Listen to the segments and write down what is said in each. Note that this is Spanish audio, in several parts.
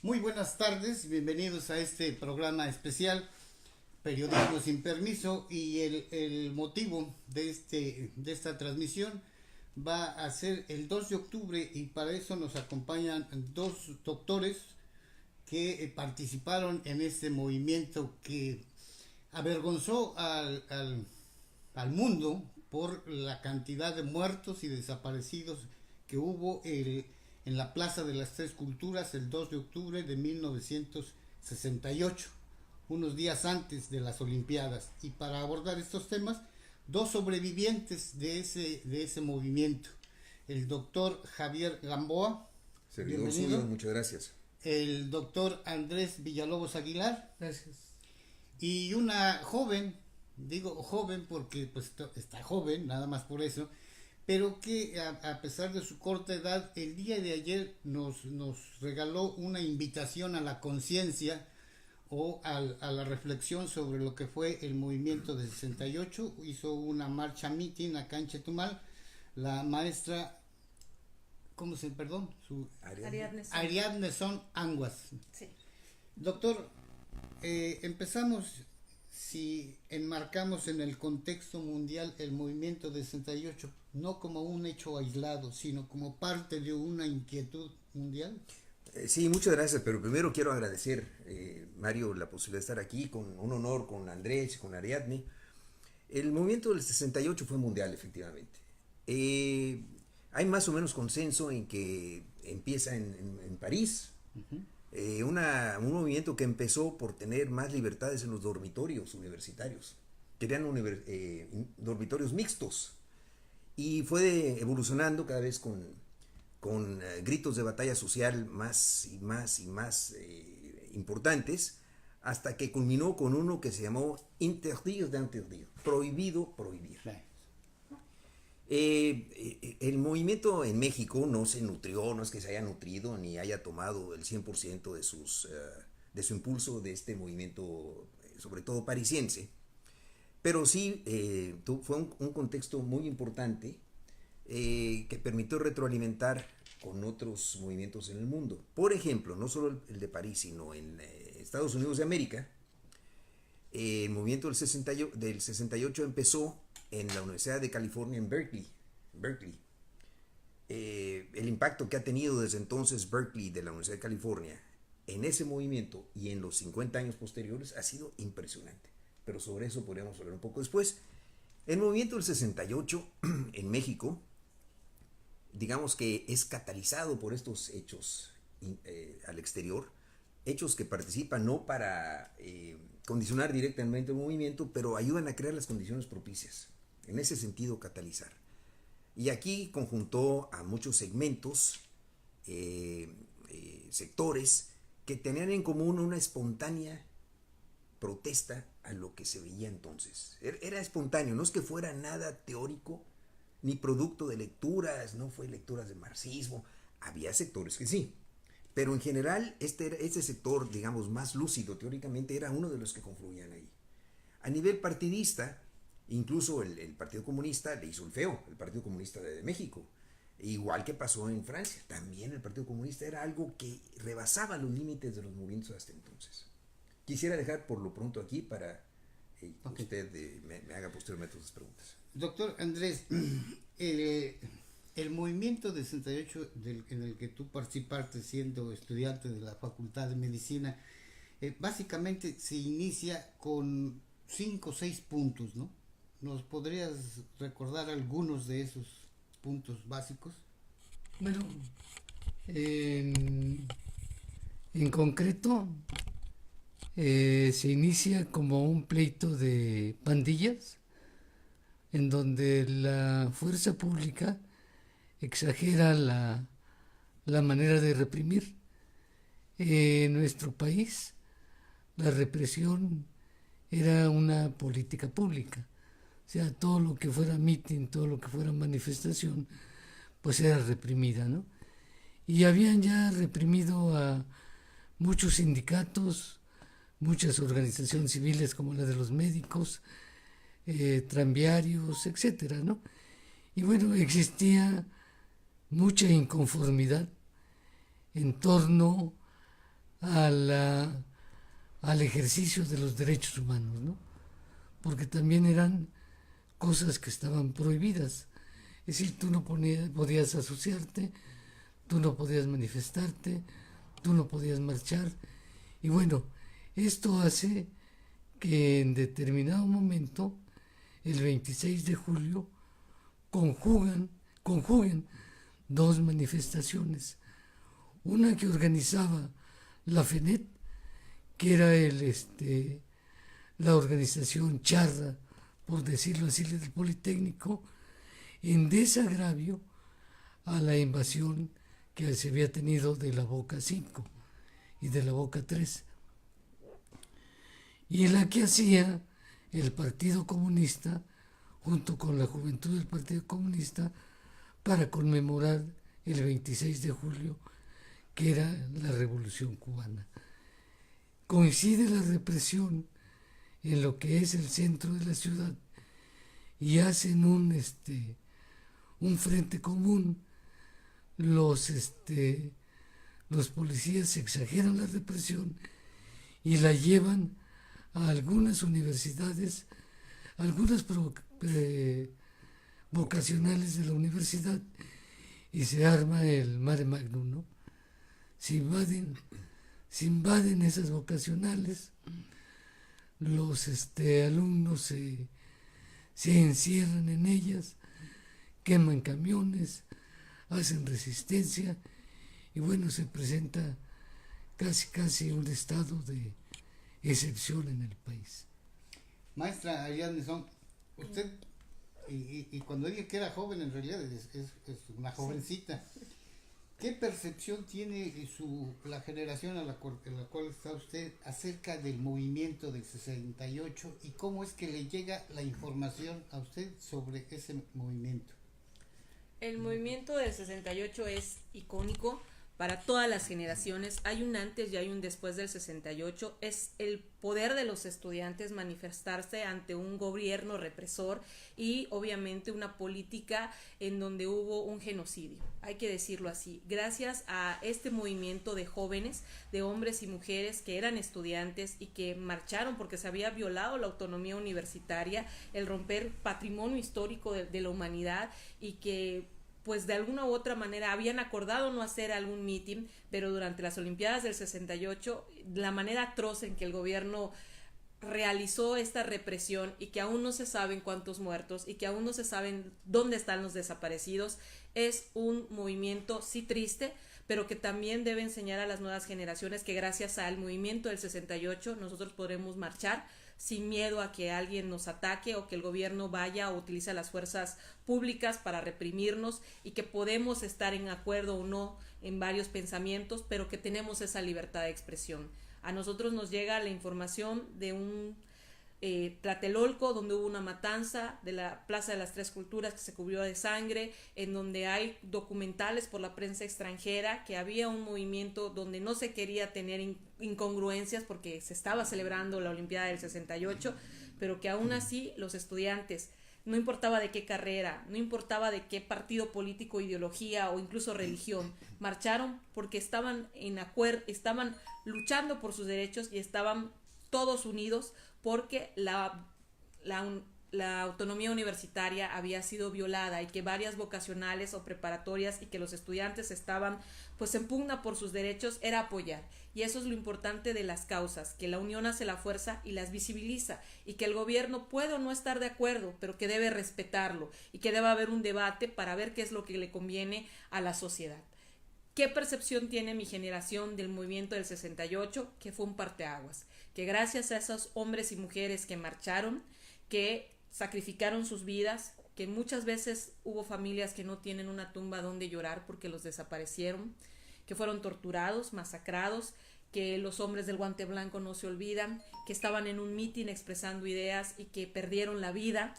Muy buenas tardes, bienvenidos a este programa especial, Periodismo sin Permiso, y el motivo de esta transmisión va a ser el 2 de octubre y para eso nos acompañan dos doctores que participaron en este movimiento que avergonzó al mundo por la cantidad de muertos y desaparecidos que hubo en la Plaza de las Tres Culturas el 2 de octubre de 1968, unos días antes de las Olimpiadas. Y para abordar estos temas, dos sobrevivientes de ese movimiento, el doctor Javier Gamboa, Servidor suyo, muchas gracias. el doctor Andrés Villalobos Aguilar, Gracias. y una joven, digo joven porque pues está joven, nada más por eso, pero que a pesar de su corta edad, el día de ayer nos regaló una invitación a la conciencia o a la reflexión sobre lo que fue el movimiento de 68. Hizo una marcha meeting acá en Chetumal, la maestra, ¿cómo se, perdón? Ariadne Son Anguas. Sí. Doctor, empezamos, si enmarcamos en el contexto mundial el movimiento de 68, no como un hecho aislado, sino como parte de una inquietud mundial. Sí, muchas gracias, pero primero quiero agradecer, Mario, la posibilidad de estar aquí, con un honor con Andrés, con Ariadne. El movimiento del 68 fue mundial, efectivamente. Hay más o menos consenso en que empieza en París, un movimiento que empezó por tener más libertades en los dormitorios universitarios. Querían dormitorios mixtos y fue evolucionando cada vez con gritos de batalla social más y más y más importantes, hasta que culminó con uno que se llamó interdire d'interdire, prohibido prohibir. El movimiento en México no se nutrió, no es que se haya nutrido ni haya tomado el 100% de su impulso de este movimiento, sobre todo parisiense, pero sí fue un contexto muy importante que permitió retroalimentar con otros movimientos en el mundo. Por ejemplo, no solo el de París, sino en Estados Unidos de América, el movimiento del 68 empezó en la Universidad de California en Berkeley. El impacto que ha tenido desde entonces Berkeley de la Universidad de California en ese movimiento y en los 50 años posteriores ha sido impresionante. Pero sobre eso podríamos hablar un poco después. El movimiento del 68 en México, digamos que es catalizado por estos hechos al exterior, hechos que participan no para condicionar directamente el movimiento, pero ayudan a crear las condiciones propicias, en ese sentido catalizar. Y aquí conjuntó a muchos segmentos, sectores, que tenían en común una espontánea protesta a lo que se veía entonces. Era espontáneo, no es que fuera nada teórico, ni producto de lecturas, no fue lecturas de marxismo, había sectores que sí, pero en general este sector, digamos, más lúcido teóricamente, era uno de los que confluían ahí. A nivel partidista, incluso el Partido Comunista le hizo el feo, el Partido Comunista de México, igual que pasó en Francia, también el Partido Comunista era algo que rebasaba los límites de los movimientos hasta entonces. Quisiera dejar por lo pronto aquí para okay, usted me haga posteriormente sus preguntas. Doctor Andrés, el movimiento de 68 en el que tú participaste siendo estudiante de la Facultad de Medicina, básicamente se inicia con 5 o 6 puntos, ¿no? ¿Nos podrías recordar algunos de esos puntos básicos? Bueno, en concreto, se inicia como un pleito de pandillas, en donde la fuerza pública exagera la manera de reprimir. En nuestro país, la represión era una política pública. O sea, todo lo que fuera mitin, todo lo que fuera manifestación, pues era reprimida, ¿no? Y habían ya reprimido a muchos sindicatos, muchas organizaciones civiles como la de los médicos, tranviarios, etcétera, ¿no? Y bueno, existía mucha inconformidad en torno al ejercicio de los derechos humanos, ¿no? Porque también eran cosas que estaban prohibidas. Es decir, tú no podías asociarte, tú no podías manifestarte, tú no podías marchar. Y bueno, esto hace que en determinado momento, el 26 de julio, conjuguen dos manifestaciones. Una que organizaba la FENET, que era la organización charra, por decirlo así, del Politécnico, en desagravio a la invasión que se había tenido de la Boca 5 y de la Boca 3. Y en la que hacía el Partido Comunista, junto con la juventud del Partido Comunista, para conmemorar el 26 de julio, que era la Revolución Cubana. Coincide la represión en lo que es el centro de la ciudad y hacen un frente común. Los policías exageran la represión y la llevan a algunas universidades, algunas vocacionales de la universidad, y se arma el mare magnum, ¿no? Se invaden esas vocacionales, los alumnos se encierran en ellas, queman camiones, hacen resistencia, y bueno, se presenta casi un estado de excepción en el país. Maestra Ariadne Son, usted, y cuando dije que era joven, en realidad es una jovencita. ¿Qué percepción tiene la generación en la cual está usted acerca del movimiento del 68 y cómo es que le llega la información a usted sobre ese movimiento? El movimiento del 68 es icónico para todas las generaciones. Hay un antes y hay un después del 68. Es el poder de los estudiantes manifestarse ante un gobierno represor y obviamente una política en donde hubo un genocidio, hay que decirlo así. Gracias a este movimiento de jóvenes, de hombres y mujeres que eran estudiantes y que marcharon porque se había violado la autonomía universitaria, el romper patrimonio histórico de la humanidad, y que pues de alguna u otra manera habían acordado no hacer algún mitin, pero durante las Olimpiadas del 68, la manera atroz en que el gobierno realizó esta represión, y que aún no se saben cuántos muertos y que aún no se saben dónde están los desaparecidos, es un movimiento sí triste, pero que también debe enseñar a las nuevas generaciones que gracias al movimiento del 68 nosotros podremos marchar sin miedo a que alguien nos ataque o que el gobierno vaya o utilice las fuerzas públicas para reprimirnos, y que podemos estar en acuerdo o no en varios pensamientos, pero que tenemos esa libertad de expresión. A nosotros nos llega la información de un Tlatelolco, donde hubo una matanza, de la Plaza de las Tres Culturas que se cubrió de sangre, en donde hay documentales por la prensa extranjera, que había un movimiento donde no se quería tener incongruencias porque se estaba celebrando la Olimpiada del 68, pero que aún así los estudiantes, no importaba de qué carrera, no importaba de qué partido político, ideología o incluso religión, marcharon porque estaban en acuerdo, estaban luchando por sus derechos y estaban todos unidos porque la autonomía universitaria había sido violada, y que varias vocacionales o preparatorias y que los estudiantes estaban pues en pugna por sus derechos, era apoyar. Y eso es lo importante de las causas, que la unión hace la fuerza y las visibiliza, y que el gobierno puede o no estar de acuerdo, pero que debe respetarlo y que debe haber un debate para ver qué es lo que le conviene a la sociedad. ¿Qué percepción tiene mi generación del movimiento del 68? Que fue un parteaguas, que gracias a esos hombres y mujeres que marcharon, que sacrificaron sus vidas, que muchas veces hubo familias que no tienen una tumba donde llorar porque los desaparecieron, que fueron torturados, masacrados, que los hombres del guante blanco no se olvidan, que estaban en un mitin expresando ideas y que perdieron la vida.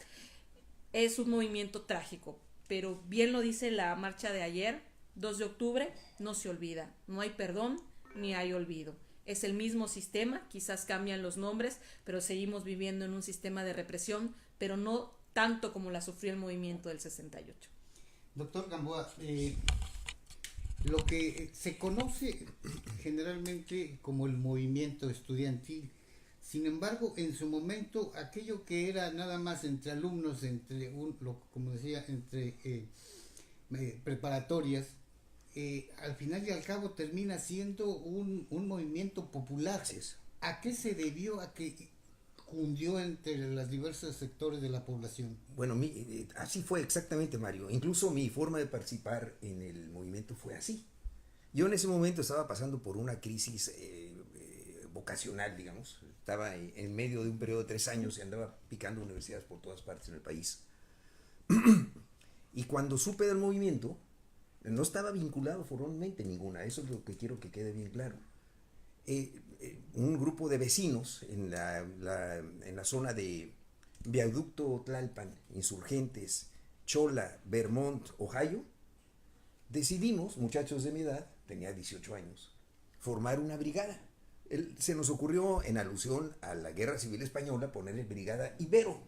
Es un movimiento trágico, pero bien lo dice la marcha de ayer, 2 de octubre, no se olvida, no hay perdón ni hay olvido. Es el mismo sistema, quizás cambian los nombres, pero seguimos viviendo en un sistema de represión, pero no tanto como la sufrió el movimiento del 68. Doctor Gamboa, lo que se conoce generalmente como el movimiento estudiantil. Sin embargo, en su momento, aquello que era nada más entre alumnos, como decía, entre preparatorias, al final y al cabo termina siendo un movimiento popular. Así es. ¿A qué se debió a que cundió entre los diversos sectores de la población? Bueno, así fue exactamente, Mario. Incluso mi forma de participar en el movimiento fue así. Yo en ese momento estaba pasando por una crisis vocacional, digamos. Estaba en medio de un periodo de 3 años y andaba picando universidades por todas partes en el país. Y cuando supe del movimiento, no estaba vinculado formalmente ninguna. Eso es lo que quiero que quede bien claro. Un grupo de vecinos en la zona de Viaducto Tlalpan, Insurgentes, Chola, Vermont, Ohio, decidimos, muchachos de mi edad, tenía 18 años, formar una brigada. Se nos ocurrió, en alusión a la Guerra Civil Española, ponerle Brigada Ibero.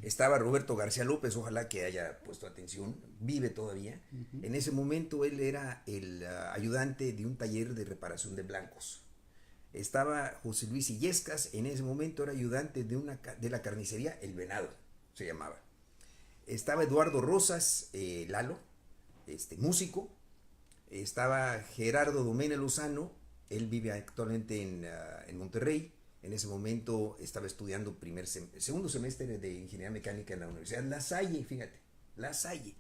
Estaba Roberto García López, ojalá que haya puesto atención, vive todavía. En ese momento él era el ayudante de un taller de reparación de blancos. Estaba José Luis Illescas, en ese momento era ayudante de la carnicería El Venado, se llamaba. Estaba Eduardo Rosas, Lalo, músico. Estaba Gerardo Domene Lozano, él vive actualmente en Monterrey. En ese momento estaba estudiando segundo semestre de Ingeniería Mecánica en la Universidad La Salle, fíjate, La Salle.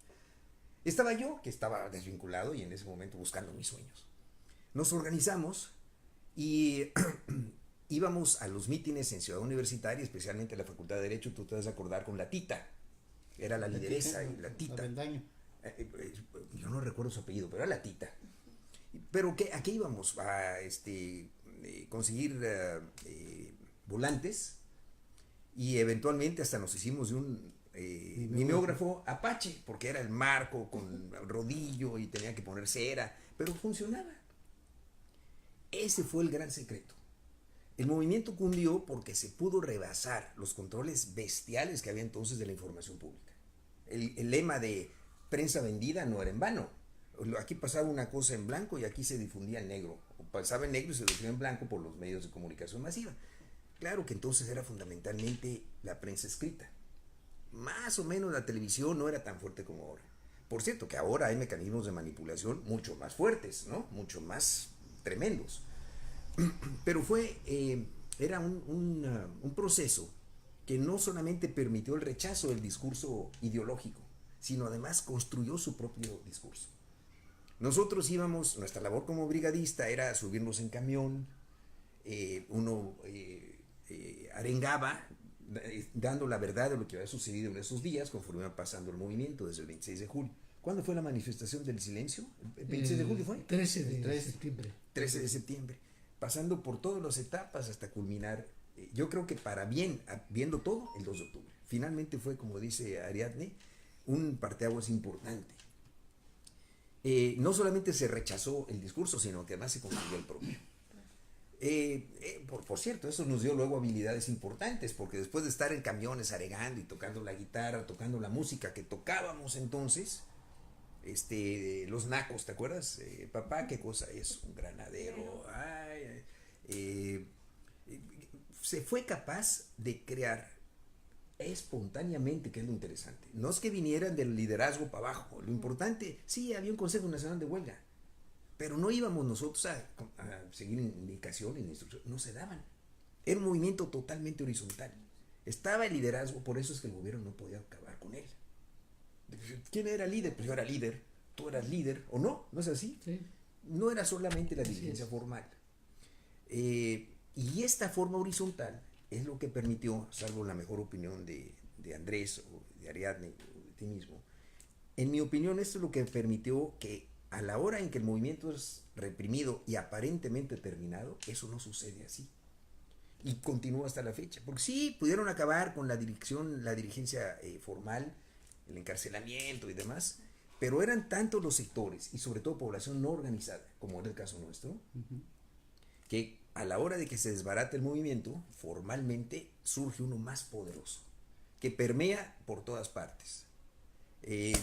Estaba yo, que estaba desvinculado y en ese momento buscando mis sueños. Nos organizamos y íbamos a los mítines en Ciudad Universitaria, especialmente a la Facultad de Derecho. Tú te vas a acordar con la Tita, era la lideresa, y la Tita. Yo no recuerdo su apellido, pero era la Tita. Pero ¿a qué íbamos? A conseguir volantes, y eventualmente hasta nos hicimos de un mimeógrafo Apache, porque era el marco con rodillo y tenía que poner cera, pero funcionaba. Ese fue el gran secreto. El movimiento cundió porque se pudo rebasar los controles bestiales que había entonces de la información pública. El lema de prensa vendida no era en vano. Aquí pasaba una cosa en blanco y aquí se difundía en negro. O pasaba en negro y se difundía en blanco por los medios de comunicación masiva. Claro que entonces era fundamentalmente la prensa escrita. Más o menos la televisión no era tan fuerte como ahora. Por cierto, que ahora hay mecanismos de manipulación mucho más fuertes, ¿no? Mucho más tremendos. Pero era un proceso que no solamente permitió el rechazo del discurso ideológico, sino además construyó su propio discurso. Nosotros nuestra labor como brigadista era subirnos en camión, uno arengaba, dando la verdad de lo que había sucedido en esos días, conforme iba pasando el movimiento desde el 26 de julio. ¿Cuándo fue la manifestación del silencio? ¿El 26 de julio fue? 13 de septiembre. 13 de septiembre. Pasando por todas las etapas hasta culminar, yo creo que para bien, viendo todo, el 2 de octubre. Finalmente fue, como dice Ariadne, un parteaguas importante. No solamente se rechazó el discurso, sino que además se construyó el propio. Por cierto, eso nos dio luego habilidades importantes, porque después de estar en camiones arengando y tocando la guitarra, tocando la música que tocábamos entonces, los nacos, ¿te acuerdas? Papá, ¿qué cosa es? Un granadero. Se fue capaz de crear espontáneamente, que es lo interesante. No es que vinieran del liderazgo para abajo. Lo importante, sí, había un Consejo Nacional de Huelga, pero no íbamos nosotros a seguir indicaciones ni instrucciones. No se daban. Era un movimiento totalmente horizontal. Estaba el liderazgo, por eso es que el gobierno no podía acabar con él. ¿Quién era líder? Pues yo era líder. Tú eras líder, ¿o no? ¿No es así? Sí. No era solamente la dirigencia formal. Y esta forma horizontal es lo que permitió, salvo la mejor opinión de Andrés o de Ariadne o de ti mismo, en mi opinión esto es lo que permitió que a la hora en que el movimiento es reprimido y aparentemente terminado, eso no sucede así. Y continúa hasta la fecha. Porque sí, pudieron acabar con la dirigencia formal, el encarcelamiento y demás, pero eran tantos los sectores y sobre todo población no organizada, como era el caso nuestro, que a la hora de que se desbarate el movimiento, formalmente surge uno más poderoso, que permea por todas partes.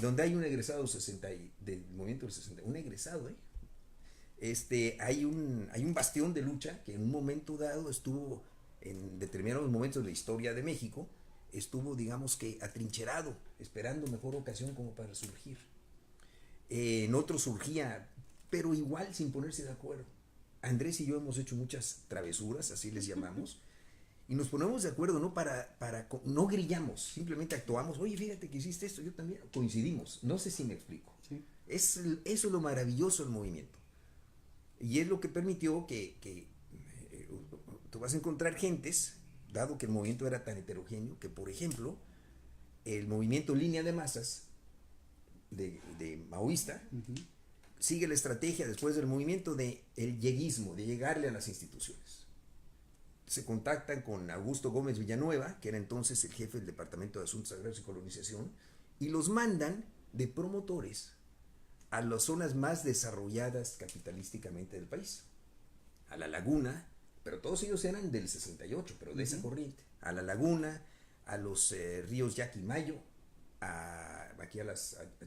donde hay un egresado del movimiento del 60, un egresado, hay un bastión de lucha que en un momento dado estuvo, en determinados momentos de la historia de México, estuvo, digamos que, atrincherado, esperando mejor ocasión como para surgir. En otro surgía, pero igual sin ponerse de acuerdo. Andrés y yo hemos hecho muchas travesuras, así les llamamos, y nos ponemos de acuerdo, no grillamos, simplemente actuamos. Oye, fíjate que hiciste esto, yo también, coincidimos. No sé si me explico. Sí. Eso es lo maravilloso del movimiento. Y es lo que permitió que tú vas a encontrar gentes, dado que el movimiento era tan heterogéneo, que por ejemplo, el movimiento Línea de Masas de maoísta, sigue la estrategia después del movimiento del lleguismo, de llegarle a las instituciones. Se contactan con Augusto Gómez Villanueva, que era entonces el jefe del Departamento de Asuntos Agrarios y Colonización, y los mandan de promotores a las zonas más desarrolladas capitalísticamente del país. A La Laguna, pero todos ellos eran del 68, pero de esa corriente. A La Laguna, a los ríos Yaqui y Mayo, aquí a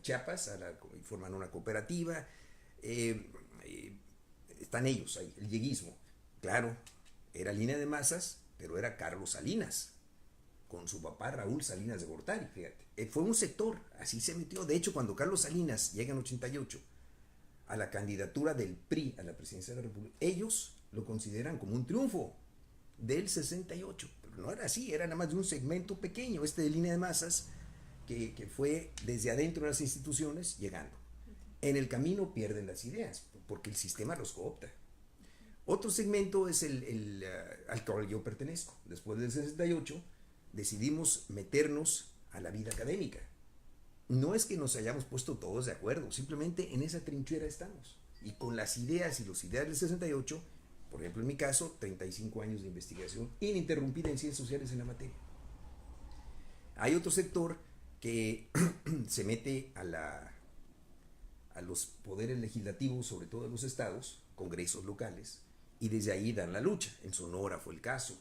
Chiapas, y forman una cooperativa. Están ellos ahí, el lleguismo. Claro, era Línea de Masas, pero era Carlos Salinas, con su papá Raúl Salinas de Gortari, fíjate. Fue un sector, así se metió. De hecho, cuando Carlos Salinas llega en 88 a la candidatura del PRI a la presidencia de la República, ellos lo consideran como un triunfo del 68. Pero no era así, era nada más de un segmento pequeño, de Línea de Masas, que fue desde adentro de las instituciones llegando. En el camino pierden las ideas, porque el sistema los coopta. Otro segmento es al cual yo pertenezco. Después del 68 decidimos meternos a la vida académica. No es que nos hayamos puesto todos de acuerdo, simplemente en esa trinchera estamos. Y con las ideas y los ideales del 68, por ejemplo en mi caso, 35 años de investigación ininterrumpida en ciencias sociales en la materia. Hay otro sector que se mete a los poderes legislativos, sobre todo de los estados, congresos locales, y desde ahí dan la lucha. En Sonora fue el caso.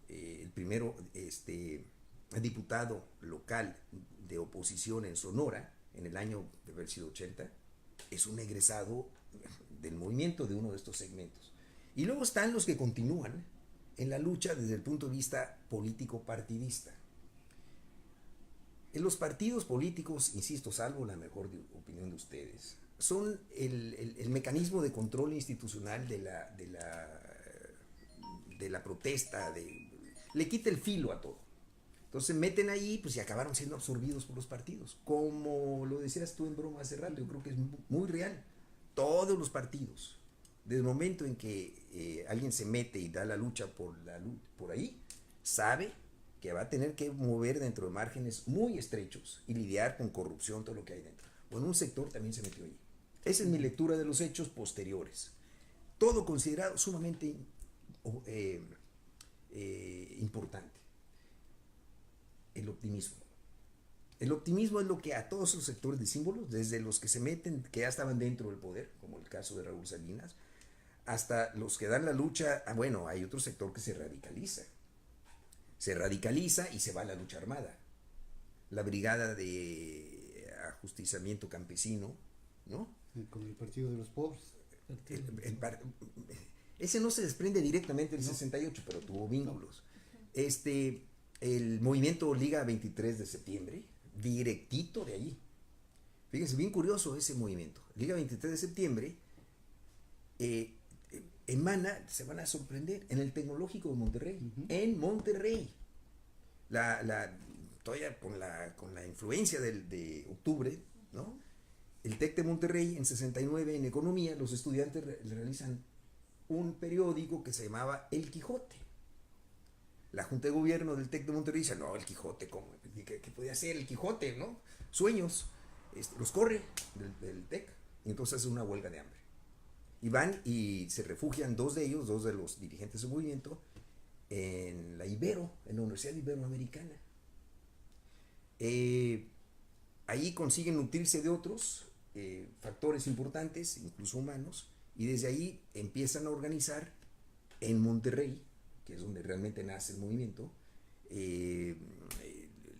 El primero diputado local de oposición en Sonora, en el año de haber sido 80, es un egresado del movimiento de uno de estos segmentos. Y luego están los que continúan en la lucha desde el punto de vista político-partidista. En los partidos políticos, insisto, salvo la mejor opinión de ustedes, son el mecanismo de control institucional de la protesta, le quita el filo a todo. Entonces meten ahí, pues y acabaron siendo absorbidos por los partidos. Como lo decías tú en broma hace rato, yo creo que es muy real. Todos los partidos, desde el momento en que alguien se mete y da la lucha por ahí, sabe que va a tener que mover dentro de márgenes muy estrechos y lidiar con corrupción, todo lo que hay dentro. Bueno, un sector también se metió ahí. Esa es mi lectura de los hechos posteriores. Todo considerado sumamente importante. El optimismo. El optimismo es lo que a todos los sectores de símbolos, desde los que se meten, que ya estaban dentro del poder, como el caso de Raúl Salinas, hasta los que dan la lucha. Bueno, hay otro sector que se radicaliza. Se radicaliza y se va a la lucha armada. La brigada de ajusticiamiento campesino, ¿no? Con el Partido de los Pobres. Ese no se desprende directamente del 68, pero tuvo vínculos. El movimiento Liga 23 de septiembre, directito de allí. Fíjense, bien curioso ese movimiento. Liga 23 de septiembre emana, se van a sorprender, en el Tecnológico de Monterrey. En Monterrey. Todavía con la influencia de octubre, ¿no? El TEC de Monterrey, en 69, en Economía, los estudiantes realizan un periódico que se llamaba El Quijote. La Junta de Gobierno del TEC de Monterrey dice, no, El Quijote, ¿cómo? ¿Qué podía hacer El Quijote, no? Sueños. Los corre del TEC y entonces hace una huelga de hambre. Y van y se refugian dos de los dirigentes del movimiento, en la Universidad Iberoamericana. Ahí consiguen nutrirse de otros factores importantes, incluso humanos, y desde ahí empiezan a organizar en Monterrey, que es donde realmente nace el movimiento,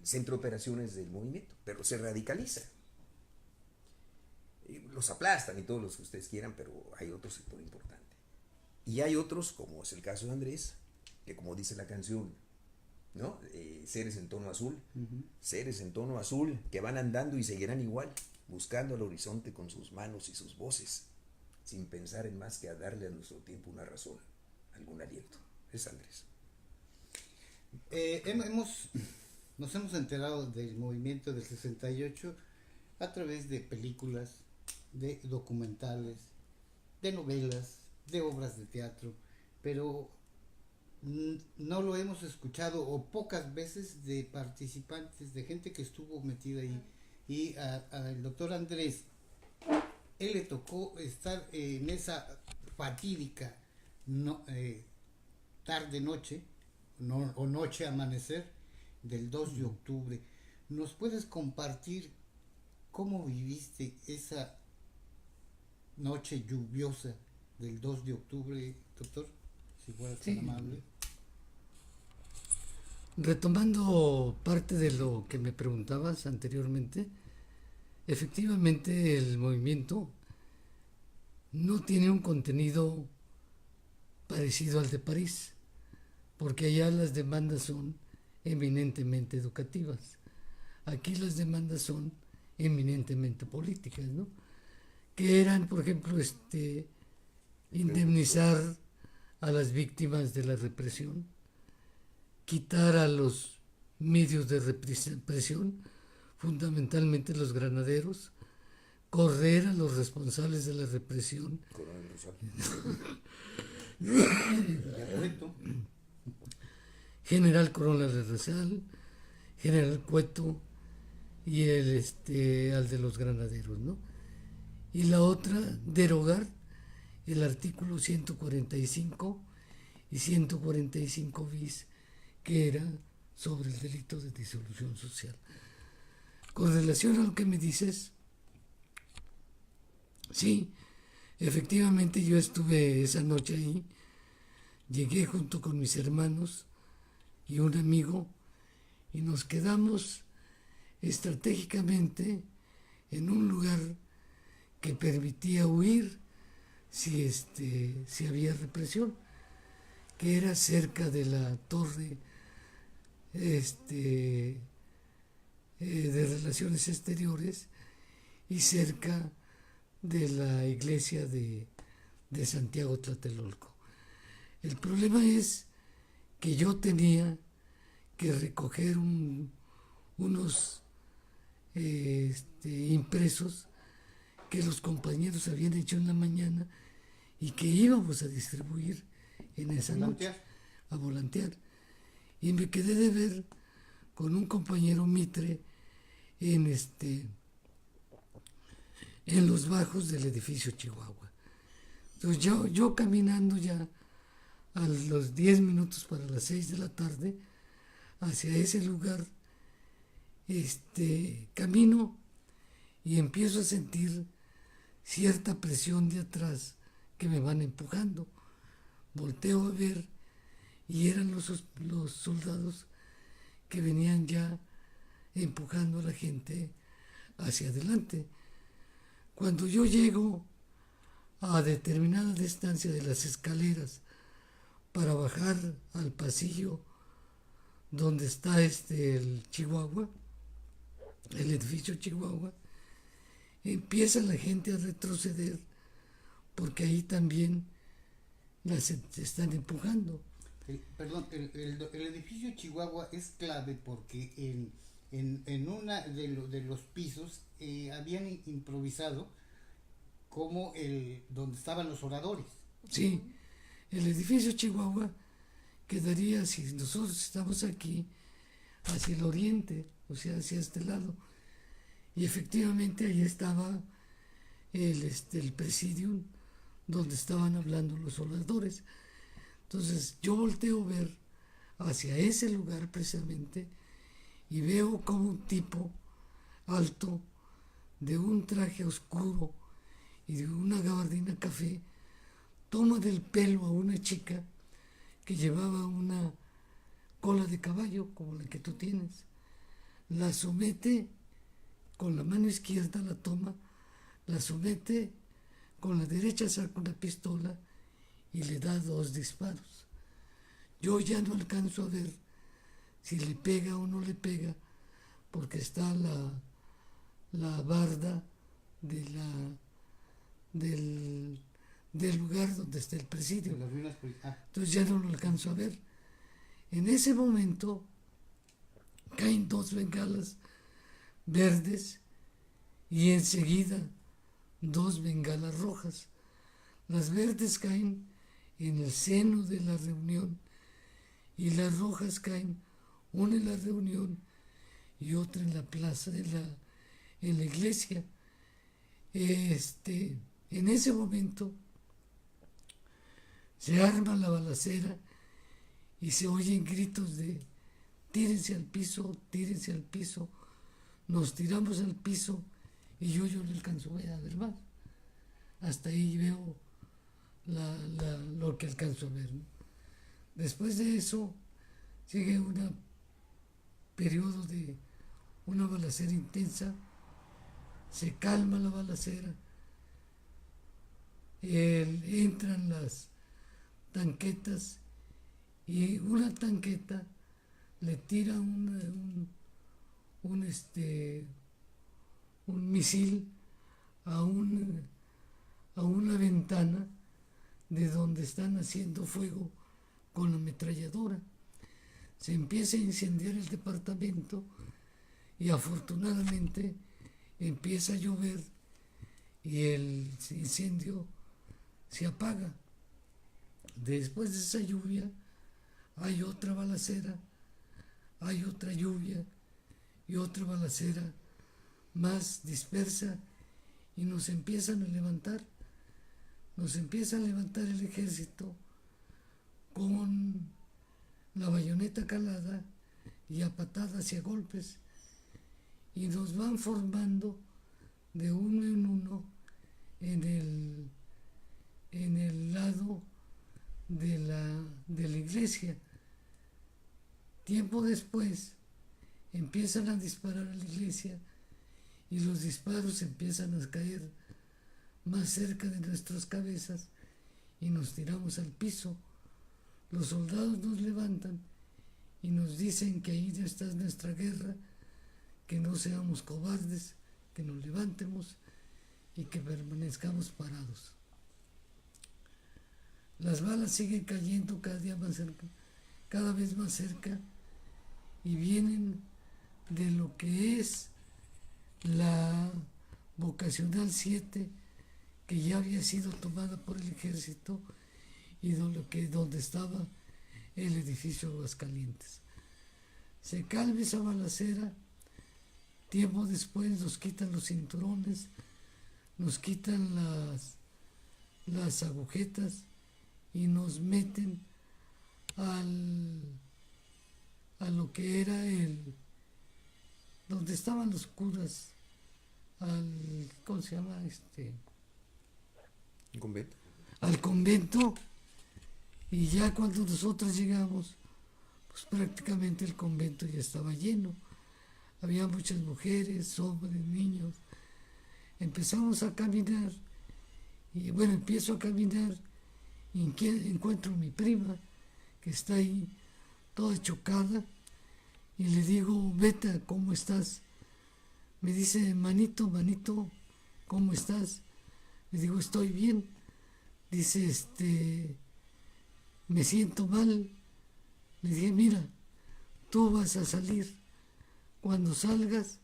centro de operaciones del movimiento, pero se radicaliza. Los aplastan y todos los que ustedes quieran, pero hay otro sector importante. Y hay otros, como es el caso de Andrés, que como dice la canción, ¿no? Seres en tono azul, seres en tono azul que van andando y seguirán igual, buscando el horizonte con sus manos y sus voces, sin pensar en más que a darle a nuestro tiempo una razón, algún aliento. Es Andrés. Nos hemos enterado del movimiento del 68 a través de películas, de documentales, de novelas, de obras de teatro, pero no lo hemos escuchado, o pocas veces, de participantes, de gente que estuvo metida ahí. Y al doctor Andrés, él le tocó estar en esa fatídica tarde-noche, o noche-amanecer del 2 de octubre. ¿Nos puedes compartir cómo viviste esa noche lluviosa del 2 de octubre, doctor? Si fueras tan amable. Retomando parte de lo que me preguntabas anteriormente, efectivamente el movimiento no tiene un contenido parecido al de París, porque allá las demandas son eminentemente educativas. Aquí las demandas son eminentemente políticas, ¿no? Que eran, por ejemplo, indemnizar a las víctimas de la represión, quitar a los medios de represión, fundamentalmente los granaderos, correr a los responsables de la represión, General Coronel de Rosal, General Cueto y al de los granaderos, ¿no? Y la otra, derogar el artículo 145 y 145 bis, que era sobre el delito de disolución social. Con relación a lo que me dices, sí, efectivamente yo estuve esa noche ahí, llegué junto con mis hermanos y un amigo y nos quedamos estratégicamente en un lugar que permitía huir si había represión, que era cerca de la torre de Relaciones Exteriores y cerca de la iglesia de Santiago Tlatelolco. El problema es que yo tenía que recoger unos impresos que los compañeros habían hecho en la mañana y que íbamos a distribuir en esa noche, a volantear. Y me quedé de ver con un compañero Mitre en los bajos del edificio Chihuahua. Entonces yo caminando ya a los 10 minutos para las 6 de la tarde hacia ese lugar, camino y empiezo a sentir cierta presión de atrás que me van empujando. Volteo a ver y eran los soldados que venían ya empujando a la gente hacia adelante. Cuando yo llego a determinada distancia de las escaleras para bajar al pasillo donde está el Chihuahua, el edificio Chihuahua, empieza la gente a retroceder porque ahí también las están empujando. El edificio Chihuahua es clave porque en una de los pisos habían improvisado como donde estaban los oradores. Sí, el edificio Chihuahua quedaría, si nosotros estamos aquí, hacia el oriente, o sea, hacia este lado. Y efectivamente ahí estaba el presidium donde estaban hablando los oradores. Entonces yo volteo a ver hacia ese lugar precisamente y veo como un tipo alto de un traje oscuro y de una gabardina café toma del pelo a una chica que llevaba una cola de caballo como la que tú tienes. la somete con la mano izquierda, la toma, la somete, con la derecha saca una pistola y le da 2 disparos. Yo ya no alcanzo a ver si le pega o no le pega, porque está la barda del lugar donde está el presidio. Entonces ya no lo alcanzo a ver. En ese momento caen 2 bengalas verdes y enseguida 2 bengalas rojas. Las verdes caen en el seno de la reunión y las rojas caen una en la reunión y otra en la plaza en la iglesia. En ese momento se arma la balacera y se oyen gritos de tírense al piso, tírense al piso. Nos tiramos al piso y yo no alcanzo a ver más. Hasta ahí veo lo que alcanzo a ver, ¿no? Después de eso sigue un periodo de una balacera intensa, se calma la balacera, entran las tanquetas y una tanqueta le tira un misil a una ventana de donde están haciendo fuego con la ametralladora. Se empieza a incendiar el departamento y afortunadamente empieza a llover y el incendio se apaga. Después de esa lluvia hay otra balacera, hay otra lluvia y otra balacera más dispersa y nos empieza a levantar el ejército con la bayoneta calada y a patadas y a golpes y nos van formando de uno en uno en el lado de la iglesia. Tiempo después empiezan a disparar a la iglesia y los disparos empiezan a caer más cerca de nuestras cabezas y nos tiramos al piso. Los soldados nos levantan y nos dicen que ahí ya está nuestra guerra, que no seamos cobardes, que nos levantemos y que permanezcamos parados. Las balas siguen cayendo cada día más cerca, cada vez más cerca, y vienen de lo que es la vocacional 7, que ya había sido tomada por el ejército, y donde estaba el edificio Aguascalientes. Se calma esa balacera. Tiempo después nos quitan los cinturones, nos quitan las agujetas y nos meten a lo que era donde estaban los curas, ¿cómo se llama? ¿Convento? Al convento. Y ya cuando nosotros llegamos, pues prácticamente el convento ya estaba lleno. Había muchas mujeres, hombres, niños. Empezamos a caminar y bueno, empiezo a caminar y encuentro a mi prima que está ahí toda chocada y le digo: Beta, ¿cómo estás? Me dice: manito, ¿cómo estás? Le digo: estoy bien. Dice: me siento mal. Le dije: mira, tú vas a salir. Cuando salgas,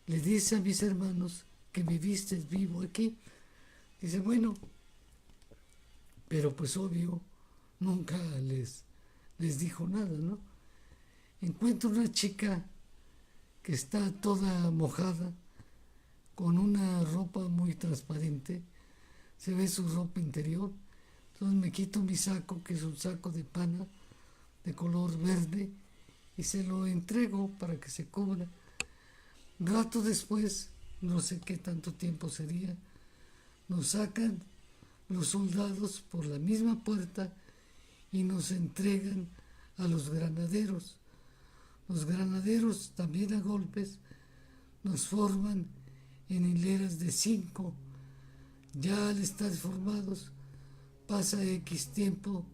le dices a mis hermanos que me vistes vivo aquí. Dice: bueno, pero pues obvio, nunca les dijo nada, ¿no? Encuentro una chica que está toda mojada, con una ropa muy transparente, se ve su ropa interior. Entonces me quito mi saco, que es un saco de pana de color verde, y se lo entrego para que se cubra. Un rato después, no sé qué tanto tiempo sería, nos sacan los soldados por la misma puerta y nos entregan a los granaderos. Los granaderos, también a golpes, nos forman en hileras de 5. Ya al estar formados, pasa X tiempo,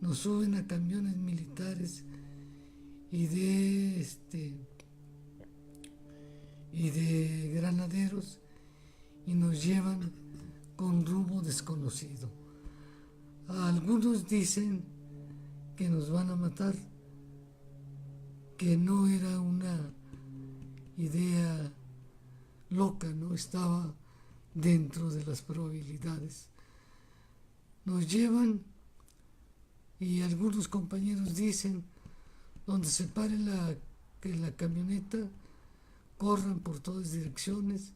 nos suben a camiones militares y de granaderos y nos llevan con rumbo desconocido. Algunos dicen que nos van a matar, que no era una idea loca, no estaba dentro de las probabilidades. Nos llevan y algunos compañeros dicen, donde se pare la camioneta, corran por todas direcciones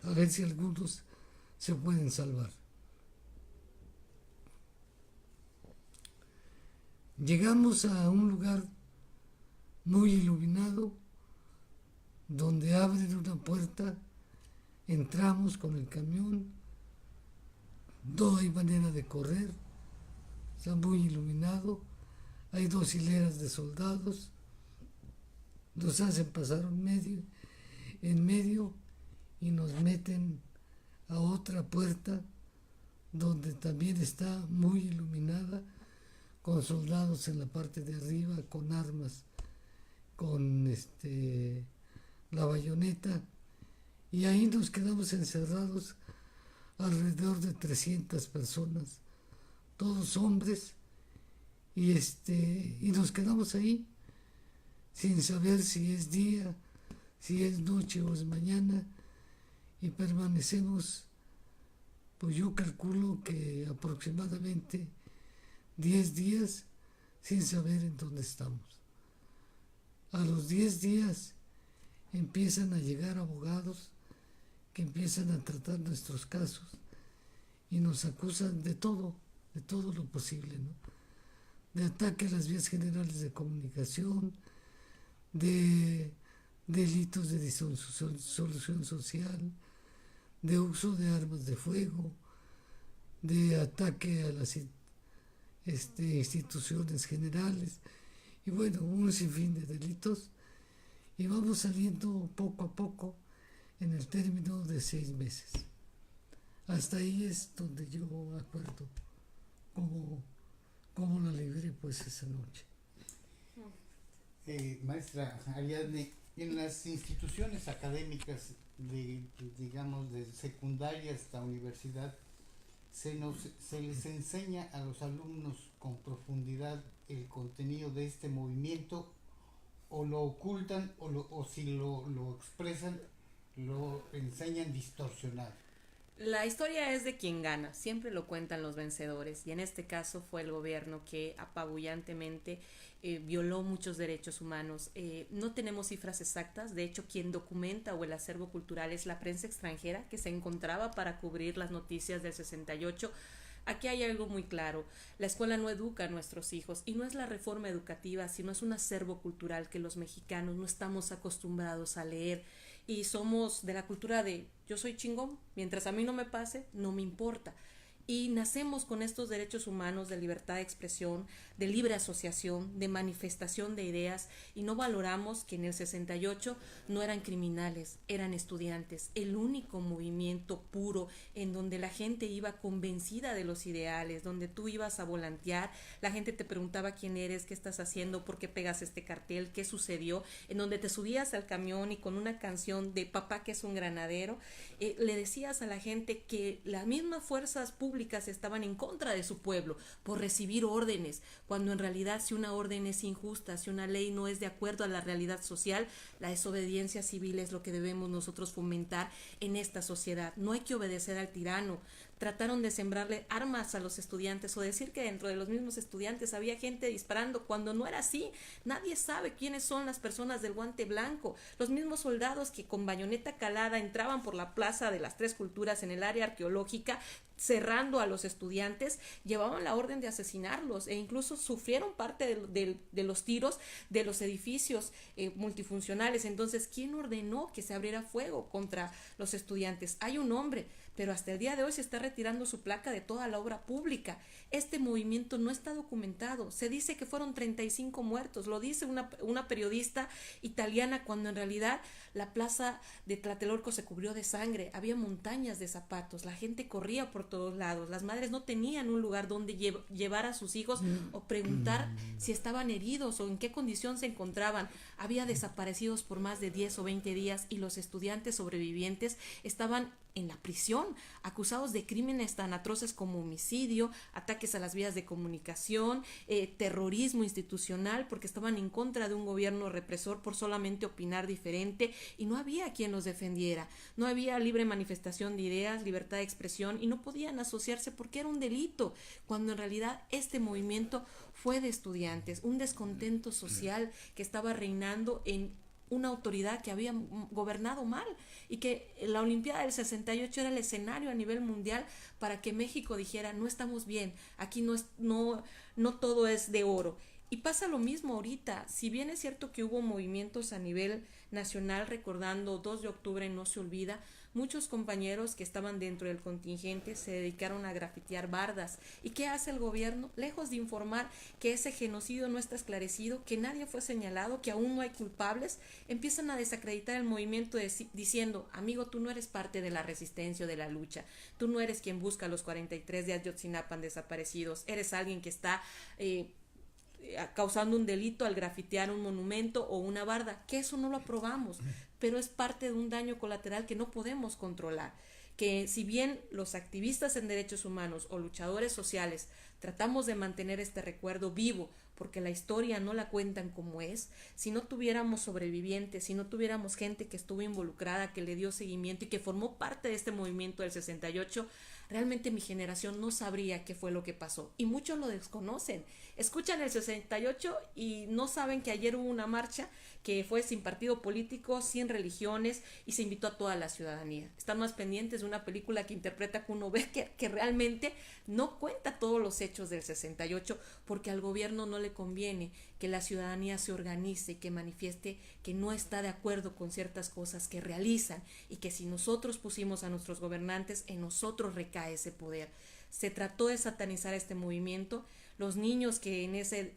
a ver si algunos se pueden salvar. Llegamos a un lugar muy iluminado, donde abren una puerta, entramos con el camión, no hay manera de correr, está muy iluminado, hay 2 hileras de soldados, nos hacen pasar en medio y nos meten a otra puerta donde también está muy iluminada, con soldados en la parte de arriba, con armas, con la bayoneta, y ahí nos quedamos encerrados alrededor de 300 personas, todos hombres, y nos quedamos ahí sin saber si es día, si es noche o es mañana, y permanecemos, pues yo calculo que aproximadamente 10 días sin saber en dónde estamos. A los 10 días empiezan a llegar abogados que empiezan a tratar nuestros casos y nos acusan de todo lo posible, ¿no? De ataque a las vías generales de comunicación, de delitos de disolución social, de uso de armas de fuego, de ataque a las instituciones generales, y bueno, un sinfín de delitos, y vamos saliendo poco a poco en el término de 6 meses. Hasta ahí es donde yo acuerdo cómo la libré pues esa noche. Maestra Ariadne, en las instituciones académicas digamos de secundaria hasta universidad, se les enseña a los alumnos con profundidad el contenido de este movimiento, o lo ocultan, o si lo expresan, lo enseñan distorsionado. La historia es de quien gana, siempre lo cuentan los vencedores, y en este caso fue el gobierno que apabullantemente violó muchos derechos humanos. No tenemos cifras exactas, de hecho quien documenta o el acervo cultural es la prensa extranjera que se encontraba para cubrir las noticias del 68. Aquí hay algo muy claro, la escuela no educa a nuestros hijos, y no es la reforma educativa, sino es un acervo cultural que los mexicanos no estamos acostumbrados a leer, y somos de la cultura de yo soy chingón, mientras a mí no me pase, no me importa. Y nacemos con estos derechos humanos de libertad de expresión, de libre asociación, de manifestación de ideas, y no valoramos que en el 68 no eran criminales, eran estudiantes, el único movimiento puro en donde la gente iba convencida de los ideales, donde tú ibas a volantear, la gente te preguntaba quién eres, qué estás haciendo, por qué pegas este cartel, qué sucedió, en donde te subías al camión y con una canción de Papá que es un granadero, le decías a la gente que las mismas fuerzas públicas estaban en contra de su pueblo por recibir órdenes, cuando en realidad si una orden es injusta, si una ley no es de acuerdo a la realidad social, la desobediencia civil es lo que debemos nosotros fomentar en esta sociedad. No hay que obedecer al tirano. Trataron de sembrarle armas a los estudiantes o decir que dentro de los mismos estudiantes había gente disparando cuando no era así. Nadie sabe quiénes son las personas del guante blanco. Los mismos soldados que con bayoneta calada entraban por la plaza de las Tres Culturas en el área arqueológica cerrando a los estudiantes, llevaban la orden de asesinarlos e incluso sufrieron parte de los tiros de los edificios multifuncionales. Entonces, ¿quién ordenó que se abriera fuego contra los estudiantes? Hay un hombre, pero hasta el día de hoy se está retirando su placa de toda la obra pública. Este movimiento no está documentado. Se dice que fueron 35 muertos, lo dice una periodista italiana, cuando en realidad la plaza de Tlatelolco se cubrió de sangre, había montañas de zapatos, la gente corría por todos lados, las madres no tenían un lugar donde llevar a sus hijos o preguntar si estaban heridos o en qué condición se encontraban. Había desaparecidos por más de 10 o 20 días y los estudiantes sobrevivientes estaban en la prisión, acusados de crímenes tan atroces como homicidio, ataques a las vías de comunicación, terrorismo institucional, porque estaban en contra de un gobierno represor por solamente opinar diferente, y no había quien los defendiera. No había libre manifestación de ideas, libertad de expresión, y no podían asociarse porque era un delito, cuando en realidad este movimiento fue de estudiantes, un descontento social que estaba reinando en una autoridad que había gobernado mal, y que la Olimpiada del 68 era el escenario a nivel mundial para que México dijera: no estamos bien, aquí no todo es de oro. Y pasa lo mismo ahorita. Si bien es cierto que hubo movimientos a nivel nacional recordando 2 de octubre no se olvida, muchos compañeros que estaban dentro del contingente se dedicaron a grafitear bardas. ¿Y qué hace el gobierno? Lejos de informar que ese genocidio no está esclarecido, que nadie fue señalado, que aún no hay culpables, empiezan a desacreditar el movimiento diciendo: amigo, tú no eres parte de la resistencia o de la lucha, tú no eres quien busca los 43 de Ayotzinapa desaparecidos, eres alguien que está causando un delito al grafitear un monumento o una barda, que eso no lo aprobamos, pero es parte de un daño colateral que no podemos controlar. Que si bien los activistas en derechos humanos o luchadores sociales tratamos de mantener este recuerdo vivo, porque la historia no la cuentan como es, si no tuviéramos sobrevivientes, si no tuviéramos gente que estuvo involucrada, que le dio seguimiento y que formó parte de este movimiento del 68, realmente mi generación no sabría qué fue lo que pasó, y muchos lo desconocen. Escuchan el 68 y no saben que ayer hubo una marcha que fue sin partido político, sin religiones, y se invitó a toda la ciudadanía. Están más pendientes de una película que interpreta Kuno Becker, que realmente no cuenta todos los hechos del 68, porque al gobierno no le conviene que la ciudadanía se organice y que manifieste que no está de acuerdo con ciertas cosas que realizan, y que si nosotros pusimos a nuestros gobernantes, en nosotros recae ese poder. Se trató de satanizar este movimiento. Los niños que en ese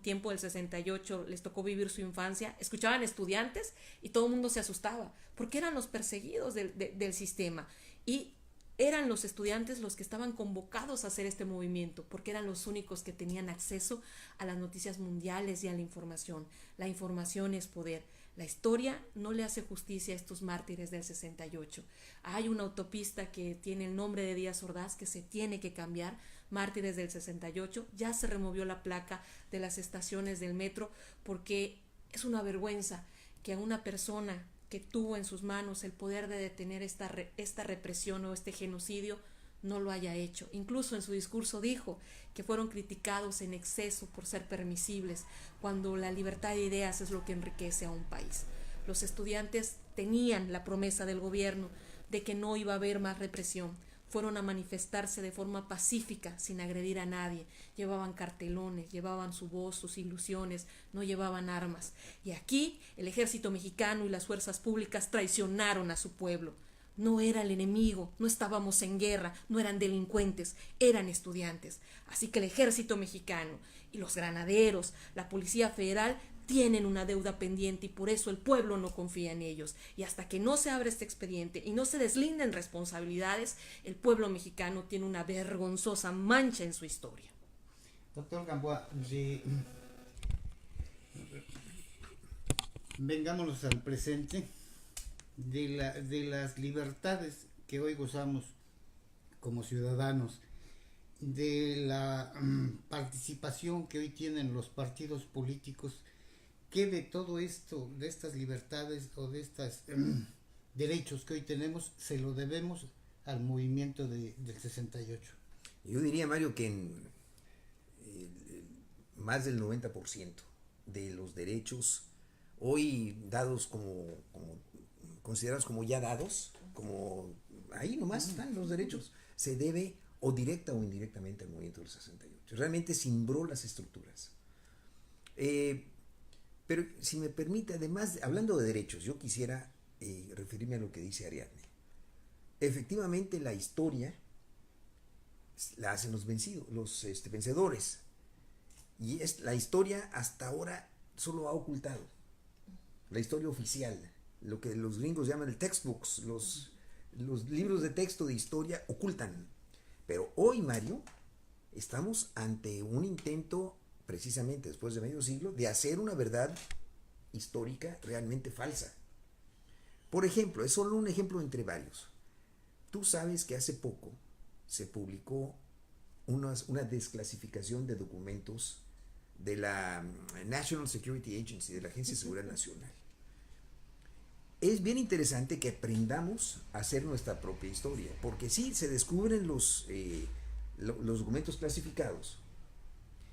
tiempo del 68 les tocó vivir su infancia, escuchaban estudiantes y todo el mundo se asustaba, porque eran los perseguidos del sistema, y eran los estudiantes los que estaban convocados a hacer este movimiento, porque eran los únicos que tenían acceso a las noticias mundiales y a la información. La información es poder. La historia no le hace justicia a estos mártires del 68. Hay una autopista que tiene el nombre de Díaz Ordaz que se tiene que cambiar, mártires del 68. Ya se removió la placa de las estaciones del metro, porque es una vergüenza que a una persona que tuvo en sus manos el poder de detener esta represión o este genocidio no lo haya hecho. Incluso en su discurso dijo que fueron criticados en exceso por ser permisibles, cuando la libertad de ideas es lo que enriquece a un país. Los estudiantes tenían la promesa del gobierno de que no iba a haber más represión. Fueron a manifestarse de forma pacífica, sin agredir a nadie. Llevaban cartelones, llevaban su voz, sus ilusiones, no llevaban armas. Y aquí el ejército mexicano y las fuerzas públicas traicionaron a su pueblo. No era el enemigo, no estábamos en guerra, no eran delincuentes, eran estudiantes. Así que el ejército mexicano y los granaderos, la Policía Federal, tienen una deuda pendiente, y por eso el pueblo no confía en ellos. Y hasta que no se abra este expediente y no se deslinden responsabilidades, el pueblo mexicano tiene una vergonzosa mancha en su historia. Doctor Gamboa, vengámonos al presente de las libertades que hoy gozamos como ciudadanos, de la participación que hoy tienen los partidos políticos. ¿Qué de todo esto, de estas libertades o de estos derechos que hoy tenemos, se lo debemos al movimiento del 68? Yo diría, Mario, que más del 90% de los derechos hoy dados como considerados como ya dados, como ahí nomás están los derechos, se debe o directa o indirectamente al movimiento del 68. Realmente cimbró las estructuras. Pero si me permite, además, hablando de derechos, yo quisiera referirme a lo que dice Ariadne. efectivamente la historia la hacen los vencidos, los vencedores. Y es la historia hasta ahora solo ha ocultado. La historia oficial, lo que los gringos llaman el textbooks, los libros de texto de historia ocultan. Pero hoy, Mario, estamos ante un intento, precisamente después de medio siglo, de hacer una verdad histórica realmente falsa. Por ejemplo, es solo un ejemplo entre varios. Tú sabes que hace poco se publicó una desclasificación de documentos de la National Security Agency, de la Agencia de Seguridad Nacional. Es bien interesante que aprendamos a hacer nuestra propia historia, porque sí, se descubren los documentos clasificados,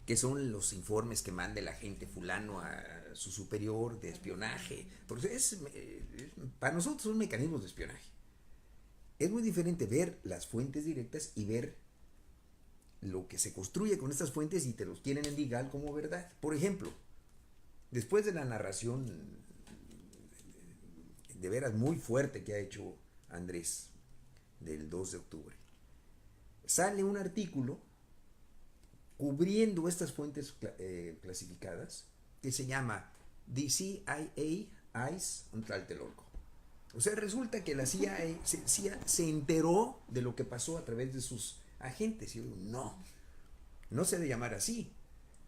que son los informes que manda el agente fulano a su superior de espionaje, porque para nosotros son mecanismos de espionaje. Es muy diferente ver las fuentes directas y ver lo que se construye con estas fuentes y te los quieren endigar como verdad. Por ejemplo, después de la narración de veras muy fuerte que ha hecho Andrés del 2 de octubre, sale un artículo cubriendo estas fuentes clasificadas que se llama The CIA Eyes on Tlatelolco. O sea, resulta que la CIA se enteró de lo que pasó a través de sus agentes. Y yo digo, no se debe llamar así.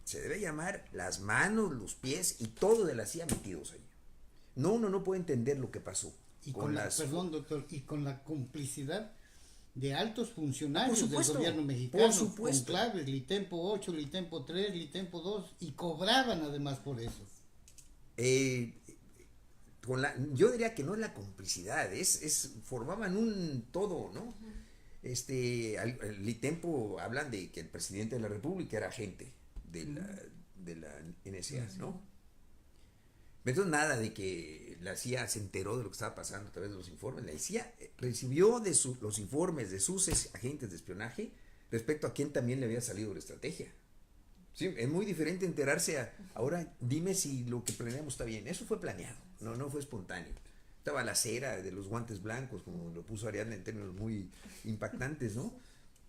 Se debe llamar las manos, los pies y todo de la CIA metidos ahí. No, uno no puede entender lo que pasó. Perdón, doctor, y con la complicidad de altos funcionarios del gobierno por mexicano, supuesto. con claves, Litempo 8, Litempo 3, Litempo 2, y cobraban además por eso. Yo diría que no es la complicidad, formaban un todo, ¿no? Al Litempo hablan de que el presidente de la República era agente de la NSA, ¿no? Entonces nada de que la CIA se enteró de lo que estaba pasando a través de los informes. La CIA recibió los informes de sus agentes de espionaje respecto a quién también le había salido la estrategia. Sí, es muy diferente enterarse ahora dime si lo que planeamos está bien. Eso fue planeado, no fue espontáneo. Estaba la cera de los guantes blancos, como lo puso Ariadna en términos muy impactantes, ¿no?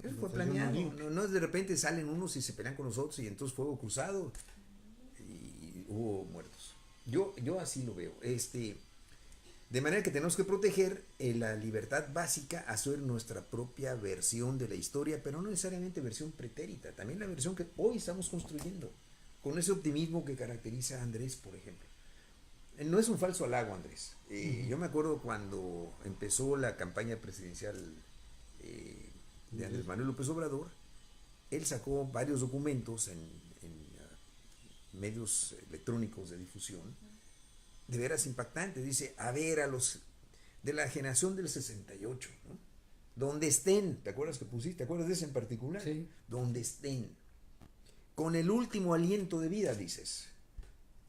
Eso fue planeado. No es de repente salen unos y se pelean con los otros y entonces fuego cruzado y hubo muertos. Yo así lo veo. De manera que tenemos que proteger la libertad básica, hacer nuestra propia versión de la historia, pero no necesariamente versión pretérita, también la versión que hoy estamos construyendo, con ese optimismo que caracteriza a Andrés, por ejemplo. No es un falso halago, Andrés. Yo me acuerdo cuando empezó la campaña presidencial de Andrés Manuel López Obrador, él sacó varios documentos en medios electrónicos de difusión, de veras impactante. Dice, a ver, a los de la generación del 68, ¿no? Donde estén, ¿te acuerdas que pusiste? ¿Te acuerdas de ese en particular? Sí. Donde estén, con el último aliento de vida, dices,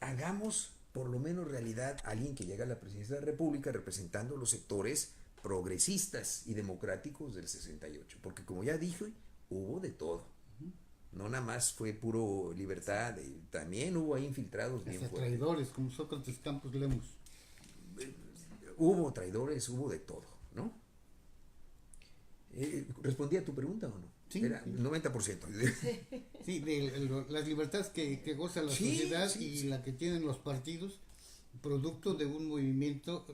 hagamos por lo menos realidad a alguien que llega a la presidencia de la República representando los sectores progresistas y democráticos del 68, porque como ya dije, hubo de todo. No nada más fue puro libertad, también hubo ahí infiltrados bien fuertes. Traidores, como Sócrates Campos Lemos. Hubo traidores, hubo de todo, ¿no? ¿Respondí a tu pregunta o no? Sí. Era 90%. Sí, las libertades que goza la sociedad y la que tienen los partidos, producto de un movimiento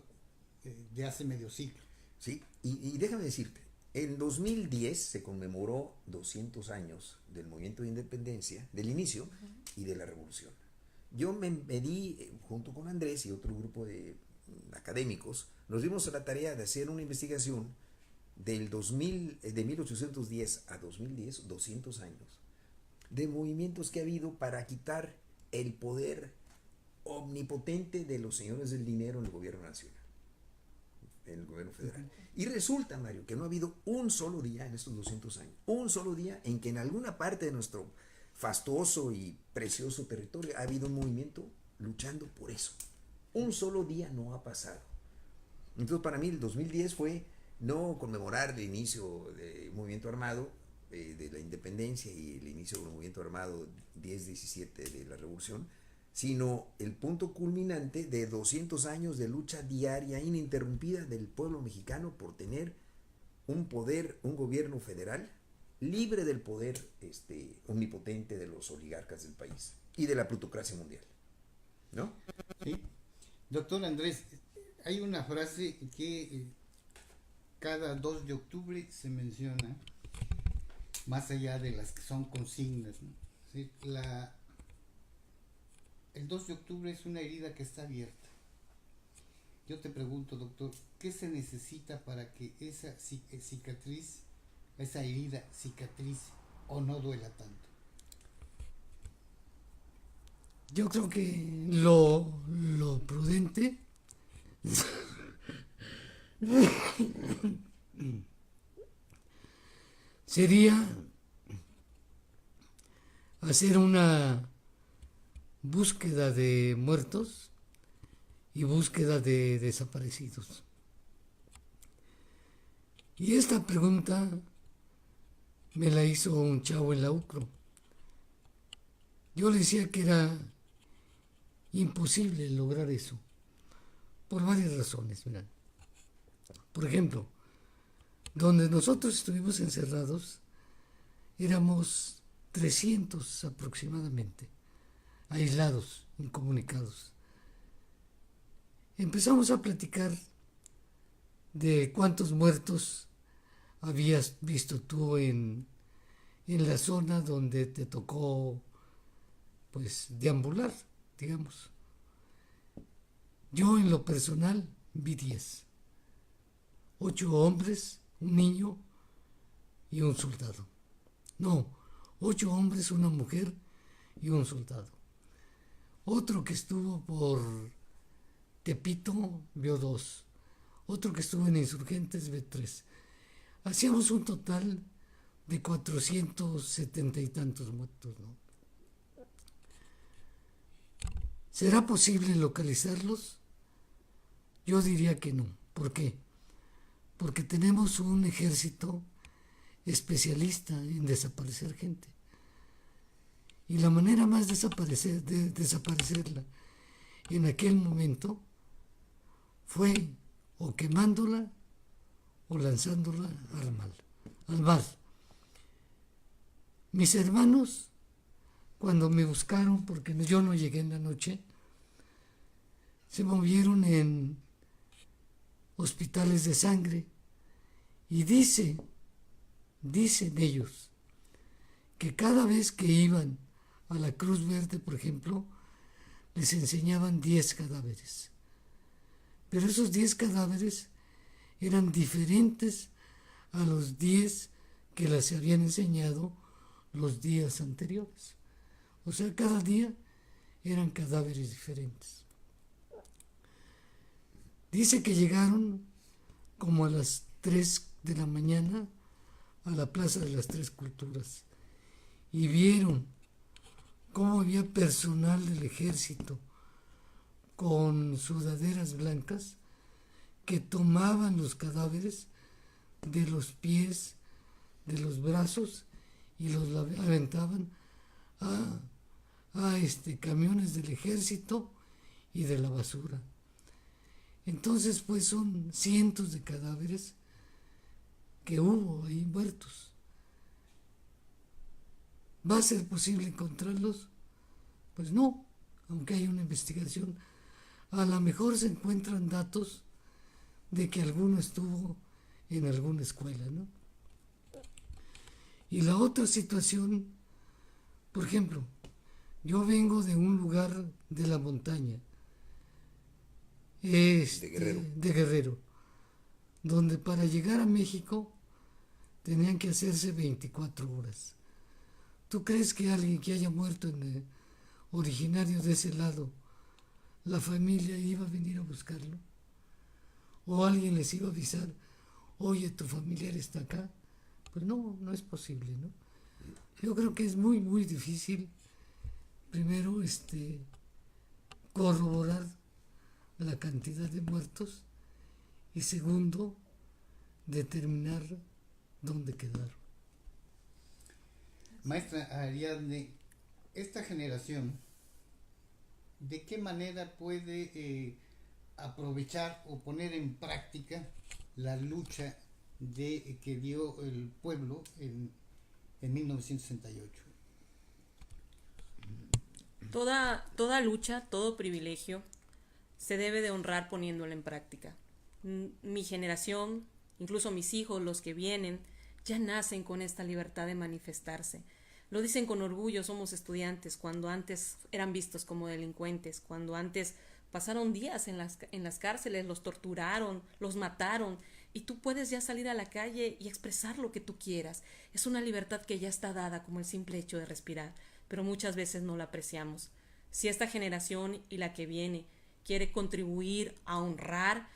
de hace medio siglo. Sí, y déjame decirte, en 2010 se conmemoró 200 años del movimiento de independencia, del inicio y de la revolución. Yo me di, junto con Andrés y otro grupo de académicos, nos dimos a la tarea de hacer una investigación de 1810 a 2010, 200 años, de movimientos que ha habido para quitar el poder omnipotente de los señores del dinero en el gobierno nacional, en el gobierno federal. Y resulta, Mario, que no ha habido un solo día en estos 200 años, un solo día en que en alguna parte de nuestro fastuoso y precioso territorio ha habido un movimiento luchando por eso. Un solo día no ha pasado. Entonces, para mí, el 2010 fue no conmemorar el inicio del movimiento armado, de la independencia y el inicio del movimiento armado 10-17 de la revolución, sino el punto culminante de 200 años de lucha diaria ininterrumpida del pueblo mexicano por tener un poder, un gobierno federal libre del poder omnipotente de los oligarcas del país y de la plutocracia mundial, ¿no? Sí. Doctor Andrés, hay una frase que cada 2 de octubre se menciona, más allá de las que son consignas, ¿no? Sí, el 2 de octubre es una herida que está abierta. Yo te pregunto, doctor, ¿qué se necesita para que esa cicatriz, esa herida cicatrice o no duela tanto? Yo creo que lo prudente sería hacer una búsqueda de muertos y búsqueda de desaparecidos. Y esta pregunta me la hizo un chavo en la UCRO. Yo le decía que era imposible lograr eso, por varias razones. Mirá. Por ejemplo, donde nosotros estuvimos encerrados, éramos 300 aproximadamente, aislados, incomunicados. Empezamos a platicar de cuántos muertos habías visto tú en la zona donde te tocó, pues, deambular, digamos. Yo en lo personal vi 10. 8 hombres, un niño y un soldado. No, 8 hombres, una mujer y un soldado. Otro que estuvo por Tepito vio 2. Otro que estuvo en Insurgentes ve 3. Hacíamos un total de 470 y tantos muertos, ¿no? ¿Será posible localizarlos? Yo diría que no. ¿Por qué? Porque tenemos un ejército especialista en desaparecer gente. Y la manera más de desaparecerla en aquel momento fue o quemándola o lanzándola al mar. Mis hermanos, cuando me buscaron, porque yo no llegué en la noche, se movieron en hospitales de sangre y dicen ellos que cada vez que iban a la Cruz Verde, por ejemplo, les enseñaban 10 cadáveres. Pero esos 10 cadáveres eran diferentes a los 10 que les habían enseñado los días anteriores. O sea, cada día eran cadáveres diferentes. Dice que llegaron como a las 3 de la mañana a la Plaza de las Tres Culturas y vieron cómo había personal del ejército con sudaderas blancas que tomaban los cadáveres de los pies, de los brazos y los aventaban a camiones del ejército y de la basura. Entonces, pues son cientos de cadáveres que hubo ahí muertos. ¿Va a ser posible encontrarlos? Pues no, aunque hay una investigación. A lo mejor se encuentran datos de que alguno estuvo en alguna escuela, ¿no? Y la otra situación, por ejemplo, yo vengo de un lugar de la montaña, de Guerrero, donde para llegar a México tenían que hacerse 24 horas. ¿Tú crees que alguien que haya muerto originario de ese lado, la familia iba a venir a buscarlo? ¿O alguien les iba a avisar, oye, tu familiar está acá? Pues no, no es posible, ¿no? Yo creo que es muy, muy difícil, primero, corroborar la cantidad de muertos y segundo, determinar dónde quedaron. Maestra Ariadne, esta generación, ¿de qué manera puede aprovechar o poner en práctica la lucha que dio el pueblo en 1968. Toda lucha, todo privilegio se debe de honrar poniéndolo en práctica. Mi generación, incluso mis hijos, los que vienen, ya nacen con esta libertad de manifestarse. Lo dicen con orgullo, somos estudiantes, cuando antes eran vistos como delincuentes, cuando antes pasaron días en las cárceles, los torturaron, los mataron, y tú puedes ya salir a la calle y expresar lo que tú quieras. Es una libertad que ya está dada, como el simple hecho de respirar, pero muchas veces no la apreciamos. Si esta generación y la que viene quiere contribuir a honrar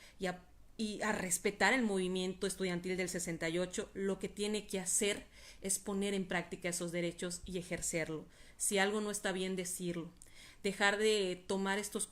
y a respetar el movimiento estudiantil del 68, lo que tiene que hacer es poner en práctica esos derechos y ejercerlo. Si algo no está bien, decirlo. Dejar de tomar estos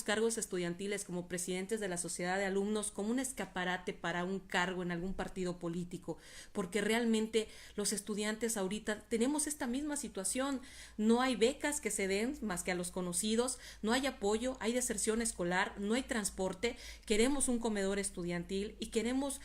cargos estudiantiles como presidentes de la sociedad de alumnos como un escaparate para un cargo en algún partido político, porque realmente los estudiantes ahorita tenemos esta misma situación. No hay becas que se den más que a los conocidos, no hay apoyo, hay deserción escolar, no hay transporte. Queremos un comedor estudiantil y queremos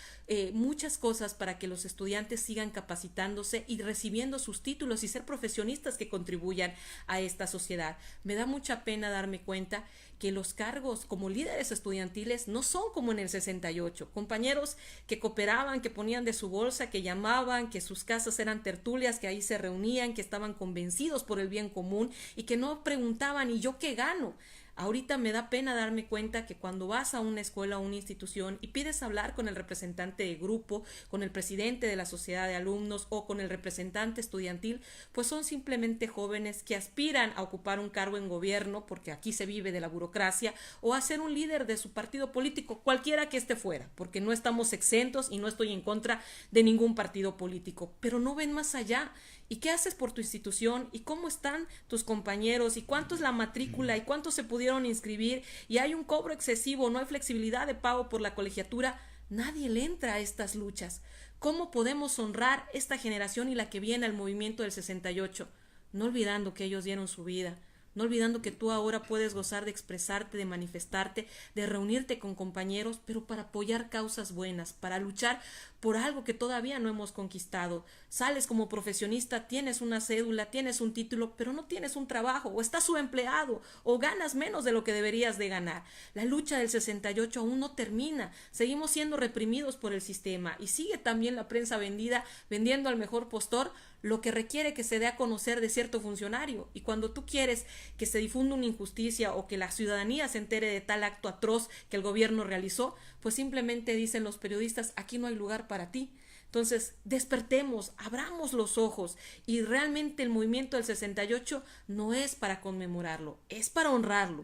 muchas cosas para que los estudiantes sigan capacitándose y recibiendo sus títulos y ser profesionistas que contribuyan a esta sociedad. Me da mucha pena darme cuenta que los cargos como líderes estudiantiles no son como en el 68. Compañeros que cooperaban, que ponían de su bolsa, que llamaban, que sus casas eran tertulias, que ahí se reunían, que estaban convencidos por el bien común y que no preguntaban ¿y yo qué gano? Ahorita me da pena darme cuenta que cuando vas a una escuela o una institución y pides hablar con el representante de grupo, con el presidente de la sociedad de alumnos o con el representante estudiantil, pues son simplemente jóvenes que aspiran a ocupar un cargo en gobierno, porque aquí se vive de la burocracia, o a ser un líder de su partido político, cualquiera que esté fuera, porque no estamos exentos y no estoy en contra de ningún partido político, pero no ven más allá. ¿Y qué haces por tu institución? ¿Y cómo están tus compañeros? ¿Y cuánto es la matrícula? ¿Y cuántos se pudieron inscribir? ¿Y hay un cobro excesivo? ¿No hay flexibilidad de pago por la colegiatura? Nadie le entra a estas luchas. ¿Cómo podemos honrar esta generación y la que viene al movimiento del 68? No olvidando que ellos dieron su vida, no olvidando que tú ahora puedes gozar de expresarte, de manifestarte, de reunirte con compañeros, pero para apoyar causas buenas, para luchar por algo que todavía no hemos conquistado. Sales como profesionista, tienes una cédula, tienes un título, pero no tienes un trabajo, o estás subempleado, o ganas menos de lo que deberías de ganar. La lucha del 68 aún no termina, seguimos siendo reprimidos por el sistema, y sigue también la prensa vendiendo al mejor postor lo que requiere que se dé a conocer de cierto funcionario. Y cuando tú quieres que se difunda una injusticia o que la ciudadanía se entere de tal acto atroz que el gobierno realizó, pues simplemente dicen los periodistas, aquí no hay lugar para ti. Entonces, despertemos, abramos los ojos, y realmente el movimiento del 68 no es para conmemorarlo, es para honrarlo.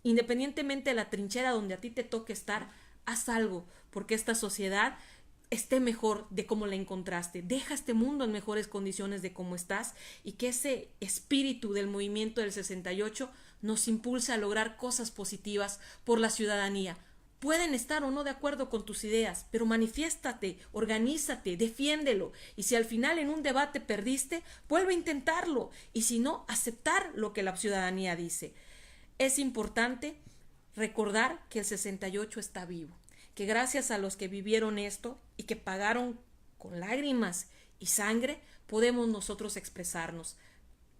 Independientemente de la trinchera donde a ti te toque estar, haz algo, porque esta sociedad esté mejor de cómo la encontraste. Deja este mundo en mejores condiciones de cómo estás, y que ese espíritu del movimiento del 68 nos impulse a lograr cosas positivas por la ciudadanía. Pueden estar o no de acuerdo con tus ideas, pero manifiéstate, organízate, defiéndelo, y si al final en un debate perdiste, vuelve a intentarlo, y si no, aceptar lo que la ciudadanía dice. Es importante recordar que el 68 está vivo, que gracias a los que vivieron esto y que pagaron con lágrimas y sangre, podemos nosotros expresarnos.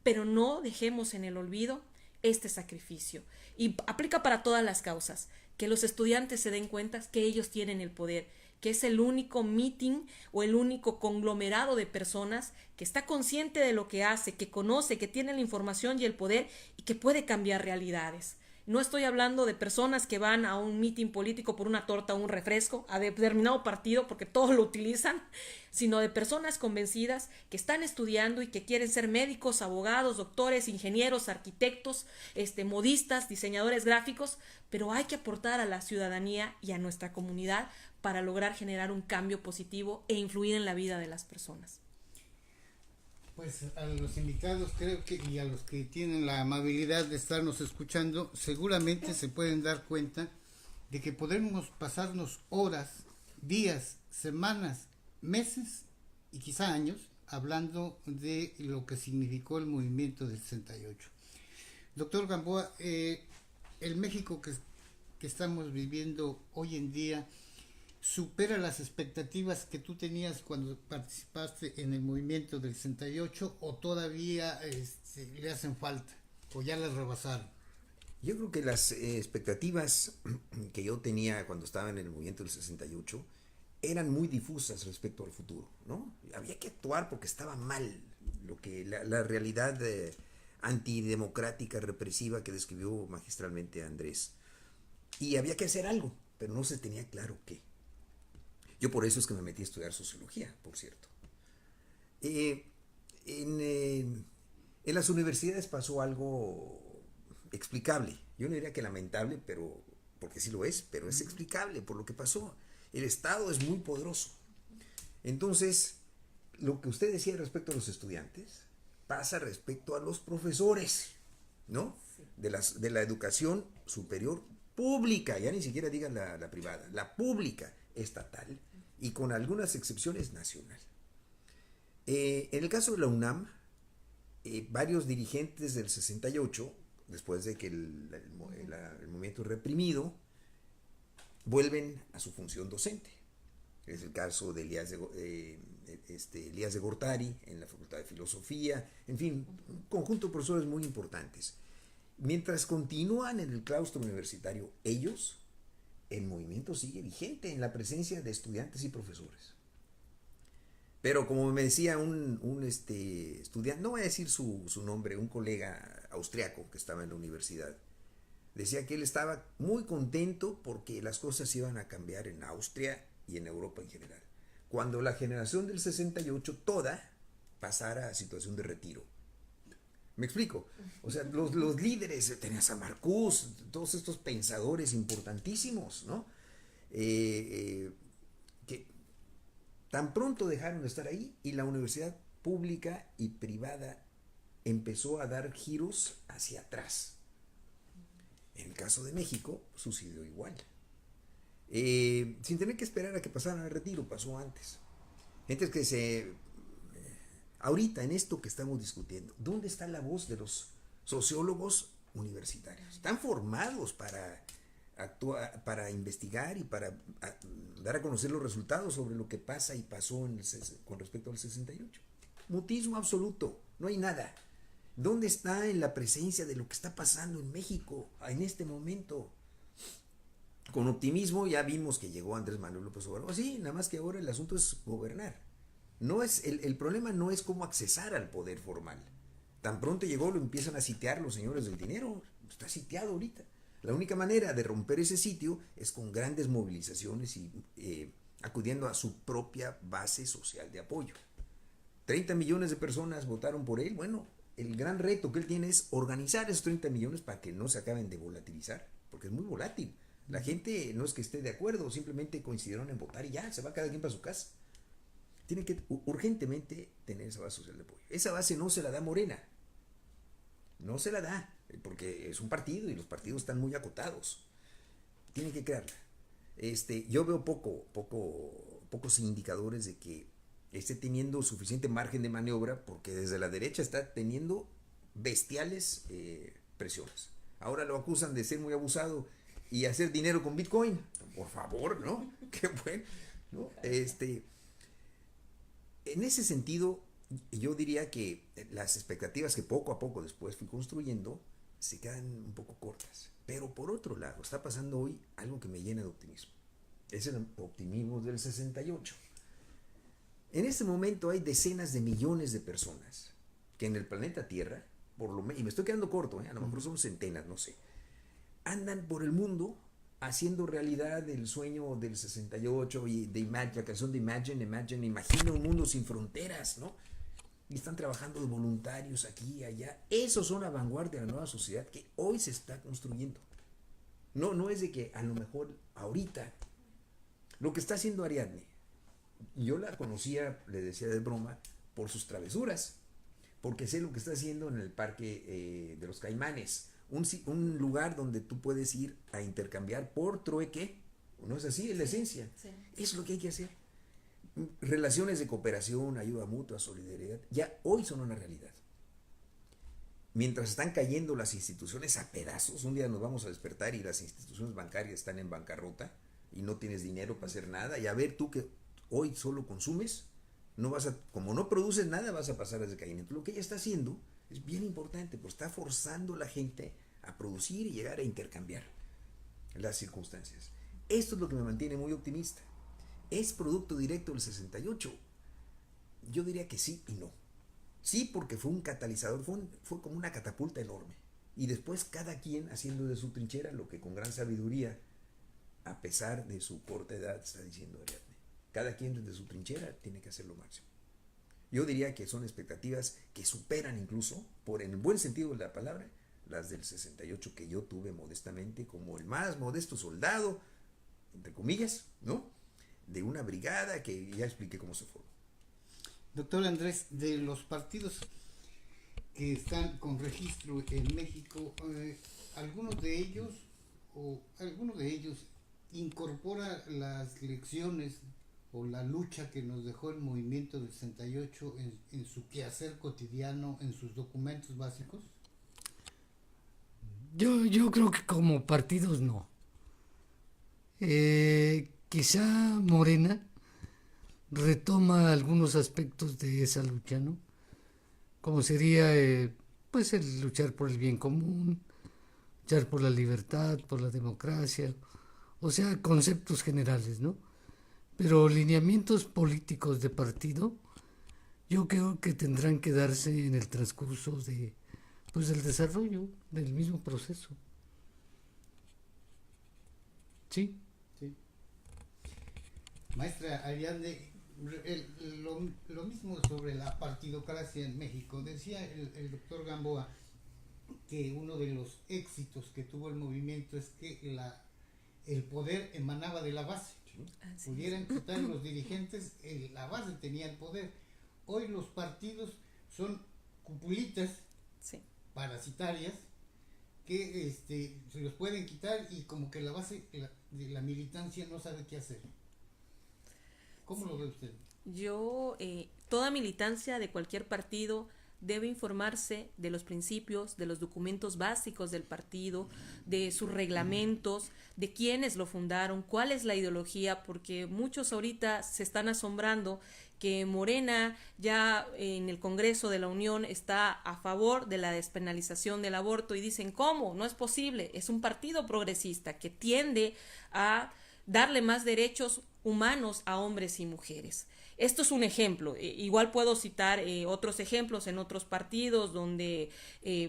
Pero no dejemos en el olvido este sacrificio. Y aplica para todas las causas. Que los estudiantes se den cuenta que ellos tienen el poder, que es el único meeting o el único conglomerado de personas que está consciente de lo que hace, que conoce, que tiene la información y el poder y que puede cambiar realidades. No estoy hablando de personas que van a un meeting político por una torta o un refresco a determinado partido porque todos lo utilizan, sino de personas convencidas que están estudiando y que quieren ser médicos, abogados, doctores, ingenieros, arquitectos, modistas, diseñadores gráficos, pero hay que aportar a la ciudadanía y a nuestra comunidad para lograr generar un cambio positivo e influir en la vida de las personas. Pues a los invitados creo que y a los que tienen la amabilidad de estarnos escuchando, seguramente se pueden dar cuenta de que podemos pasarnos horas, días, semanas, meses y quizá años hablando de lo que significó el movimiento del 68. Doctor Gamboa, el México que estamos viviendo hoy en día supera las expectativas que tú tenías cuando participaste en el movimiento del 68 o todavía le hacen falta o ya las rebasaron? Yo creo que las expectativas que yo tenía cuando estaba en el movimiento del 68 eran muy difusas respecto al futuro, ¿no? Había que actuar porque estaba mal lo que la realidad antidemocrática, represiva que describió magistralmente Andrés. Y había que hacer algo, pero no se tenía claro qué. Yo por eso es que me metí a estudiar sociología, por cierto. En las universidades pasó algo explicable. Yo no diría que lamentable, pero porque sí lo es, pero es explicable por lo que pasó. El Estado es muy poderoso. Entonces, lo que usted decía respecto a los estudiantes pasa respecto a los profesores, ¿no? Sí. De la educación superior pública, ya ni siquiera digan la privada, la pública, estatal, y con algunas excepciones nacional. En el caso de la UNAM, varios dirigentes del 68, después de que el movimiento reprimido, vuelven a su función docente. Es el caso de Elías de Gortari en la Facultad de Filosofía, en fin, un conjunto de profesores muy importantes. Mientras continúan en el claustro universitario ellos, el movimiento sigue vigente en la presencia de estudiantes y profesores. Pero como me decía un estudiante, no voy a decir su nombre, un colega austriaco que estaba en la universidad, decía que él estaba muy contento porque las cosas iban a cambiar en Austria y en Europa en general. Cuando la generación del 68 toda pasara a situación de retiro. ¿Me explico? O sea, los líderes, tenías a Marcuse, todos estos pensadores importantísimos, ¿no? Que tan pronto dejaron de estar ahí y la universidad pública y privada empezó a dar giros hacia atrás. En el caso de México sucedió igual. Sin tener que esperar a que pasaran al retiro, pasó antes. Gente que ahorita en esto que estamos discutiendo, ¿dónde está la voz de los sociólogos universitarios? Están formados para actuar, para investigar y para dar a conocer los resultados sobre lo que pasa y pasó con respecto al 68. Mutismo absoluto, no hay nada. ¿Dónde está en la presencia de lo que está pasando en México en este momento? Con optimismo ya vimos que llegó Andrés Manuel López Obrador. Sí, nada más que ahora el asunto es gobernar. No es, el problema no es cómo accesar al poder formal. Tan pronto llegó, lo empiezan a sitiar los señores del dinero. Está sitiado ahorita. La única manera de romper ese sitio es con grandes movilizaciones y acudiendo a su propia base social de apoyo. 30 millones de personas votaron por él. Bueno, el gran reto que él tiene es organizar esos 30 millones para que no se acaben de volatilizar, porque es muy volátil. La gente no es que esté de acuerdo, simplemente coincidieron en votar y ya, se va cada quien para su casa. Tiene que urgentemente tener esa base social de apoyo. Esa base no se la da Morena. No se la da, porque es un partido y los partidos están muy acotados. Tiene que crearla. Yo veo pocos indicadores de que esté teniendo suficiente margen de maniobra, porque desde la derecha está teniendo bestiales presiones. Ahora lo acusan de ser muy abusado y hacer dinero con Bitcoin. Por favor, ¿no? Qué bueno, ¿no? En ese sentido, yo diría que las expectativas que poco a poco después fui construyendo se quedan un poco cortas. Pero por otro lado, está pasando hoy algo que me llena de optimismo. Es el optimismo del 68. En este momento hay decenas de millones de personas que en el planeta Tierra, y me estoy quedando corto, a lo mejor son centenas, no sé, andan por el mundo haciendo realidad el sueño del 68 y de la canción de Imagina un mundo sin fronteras, ¿no? Y están trabajando de voluntarios aquí y allá. Esos son la vanguardia de la nueva sociedad que hoy se está construyendo. No es de que a lo mejor ahorita lo que está haciendo Ariadne, yo la conocía, le decía de broma, por sus travesuras, porque sé lo que está haciendo en el Parque de los Caimanes, un lugar donde tú puedes ir a intercambiar por trueque, ¿no es así? Es la esencia. Sí. Eso es lo que hay que hacer. Relaciones de cooperación, ayuda mutua, solidaridad, ya hoy son una realidad. Mientras están cayendo las instituciones a pedazos, un día nos vamos a despertar y las instituciones bancarias están en bancarrota, y no tienes dinero para hacer nada, y a ver tú que hoy solo consumes, no vas a, como no produces nada, vas a pasar a decaimiento. Lo que ella está haciendo es bien importante, pues está forzando a la gente a producir y llegar a intercambiar las circunstancias. Esto es lo que me mantiene muy optimista. ¿Es producto directo del 68? Yo diría que sí y no. Sí, porque fue un catalizador, fue como una catapulta enorme. Y después cada quien haciendo de su trinchera lo que con gran sabiduría, a pesar de su corta edad, está diciendo Ariadne. Cada quien desde su trinchera tiene que hacer lo máximo. Yo diría que son expectativas que superan incluso, por en el buen sentido de la palabra, las del 68 que yo tuve modestamente como el más modesto soldado, entre comillas, ¿no? De una brigada que ya expliqué cómo se formó. Doctor Andrés, de los partidos que están con registro en México, algunos de ellos incorpora las lecciones o la lucha que nos dejó el movimiento del 68 en su quehacer cotidiano, en sus documentos básicos. Yo creo que como partidos no. Quizá Morena retoma algunos aspectos de esa lucha, ¿no? Como sería pues el luchar por el bien común, luchar por la libertad, por la democracia, o sea, conceptos generales, ¿no? Pero lineamientos políticos de partido, yo creo que tendrán que darse en el transcurso de, pues, del desarrollo del mismo proceso. Sí. Sí. Maestra Ariadne, lo mismo sobre la partidocracia en México. Decía el doctor Gamboa que uno de los éxitos que tuvo el movimiento es que el poder emanaba de la base. Pudieran quitar los dirigentes, la base tenía el poder. Hoy los partidos son cupulitas parasitarias que se los pueden quitar y como que la base de la militancia no sabe qué hacer. ¿Cómo lo ve usted? Yo, toda militancia de cualquier partido debe informarse de los principios, de los documentos básicos del partido, de sus reglamentos, de quiénes lo fundaron, cuál es la ideología, porque muchos ahorita se están asombrando que Morena ya en el Congreso de la Unión está a favor de la despenalización del aborto y dicen, ¿cómo? No es posible, es un partido progresista que tiende a darle más derechos humanos a hombres y mujeres. Esto es un ejemplo, igual puedo citar otros ejemplos en otros partidos donde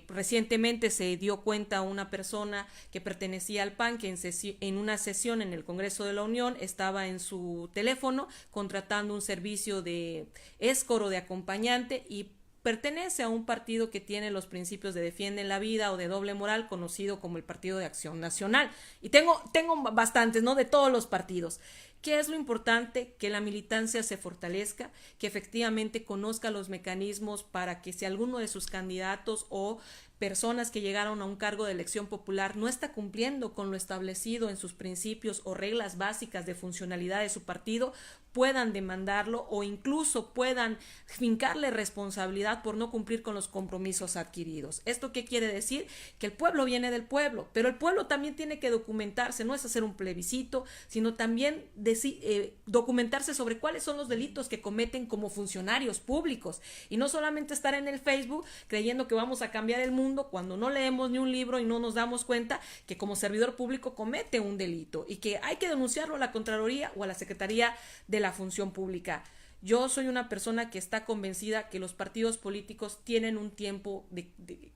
recientemente se dio cuenta una persona que pertenecía al PAN que en una sesión en el Congreso de la Unión estaba en su teléfono contratando un servicio de escort o de acompañante y pertenece a un partido que tiene los principios de defienden la vida o de doble moral, conocido como el Partido de Acción Nacional. Y tengo bastantes, ¿no? De todos los partidos. ¿Qué es lo importante? Que la militancia se fortalezca, que efectivamente conozca los mecanismos para que si alguno de sus candidatos o personas que llegaron a un cargo de elección popular no está cumpliendo con lo establecido en sus principios o reglas básicas de funcionalidad de su partido, puedan demandarlo o incluso puedan fincarle responsabilidad por no cumplir con los compromisos adquiridos. ¿Esto qué quiere decir? Que el pueblo viene del pueblo, pero el pueblo también tiene que documentarse, no es hacer un plebiscito, sino también documentarse sobre cuáles son los delitos que cometen como funcionarios públicos y no solamente estar en el Facebook creyendo que vamos a cambiar el mundo cuando no leemos ni un libro y no nos damos cuenta que como servidor público comete un delito y que hay que denunciarlo a la Contraloría o a la Secretaría de la Función Pública. Yo soy una persona que está convencida que los partidos políticos tienen un tiempo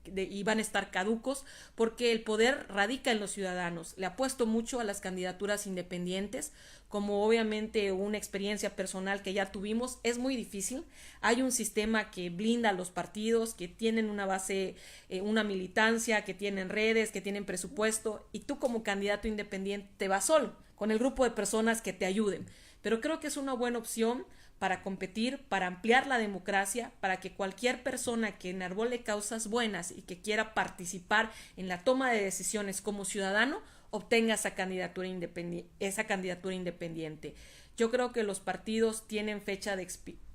y van a estar caducos porque el poder radica en los ciudadanos. Le apuesto mucho a las candidaturas independientes, como obviamente una experiencia personal que ya tuvimos, es muy difícil. Hay un sistema que blinda a los partidos, que tienen una base, una militancia, que tienen redes, que tienen presupuesto, y tú como candidato independiente te vas solo, con el grupo de personas que te ayuden. Pero creo que es una buena opción para competir, para ampliar la democracia, para que cualquier persona que enarbole causas buenas y que quiera participar en la toma de decisiones como ciudadano, obtenga esa candidatura independiente. Yo creo que los partidos tienen fecha de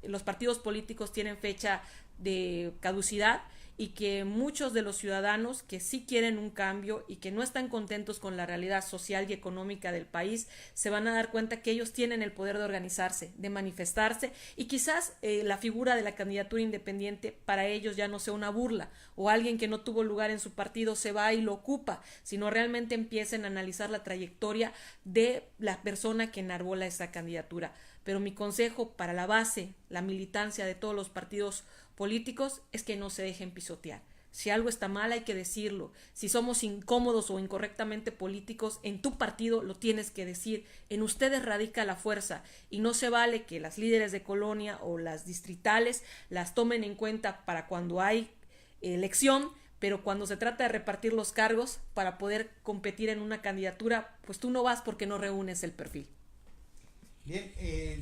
los partidos políticos tienen fecha de caducidad y que muchos de los ciudadanos que sí quieren un cambio y que no están contentos con la realidad social y económica del país se van a dar cuenta que ellos tienen el poder de organizarse, de manifestarse, y quizás la figura de la candidatura independiente para ellos ya no sea una burla o alguien que no tuvo lugar en su partido se va y lo ocupa, sino realmente empiecen a analizar la trayectoria de la persona que enarbola esa candidatura. Pero mi consejo para la base, la militancia de todos los partidos políticos, es que no se dejen pisotear. Si algo está mal hay que decirlo. Si somos incómodos o incorrectamente políticos en tu partido, lo tienes que decir. En ustedes radica la fuerza y no se vale que las líderes de colonia o las distritales las tomen en cuenta para cuando hay elección, pero cuando se trata de repartir los cargos para poder competir en una candidatura, pues tú no vas porque no reúnes el perfil. Bien,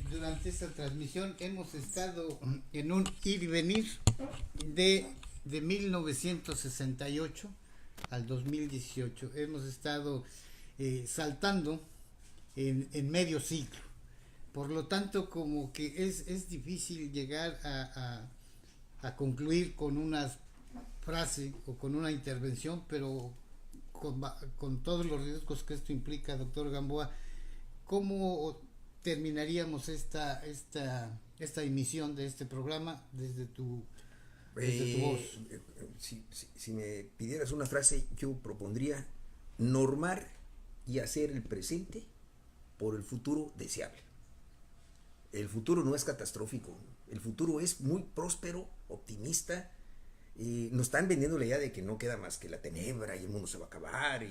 durante esta transmisión hemos estado en un ir y venir de 1968 al 2018. Hemos estado saltando en medio siglo. Por lo tanto, como que es difícil llegar a concluir con una frase o con una intervención, pero con todos los riesgos que esto implica, doctor Gamboa, ¿cómo terminaríamos esta emisión de este programa desde tu voz? Si me pidieras una frase, yo propondría normar y hacer el presente por el futuro deseable. El futuro no es catastrófico, el futuro es muy próspero, optimista. Nos están vendiendo la idea de que no queda más que la tenebra y el mundo se va a acabar.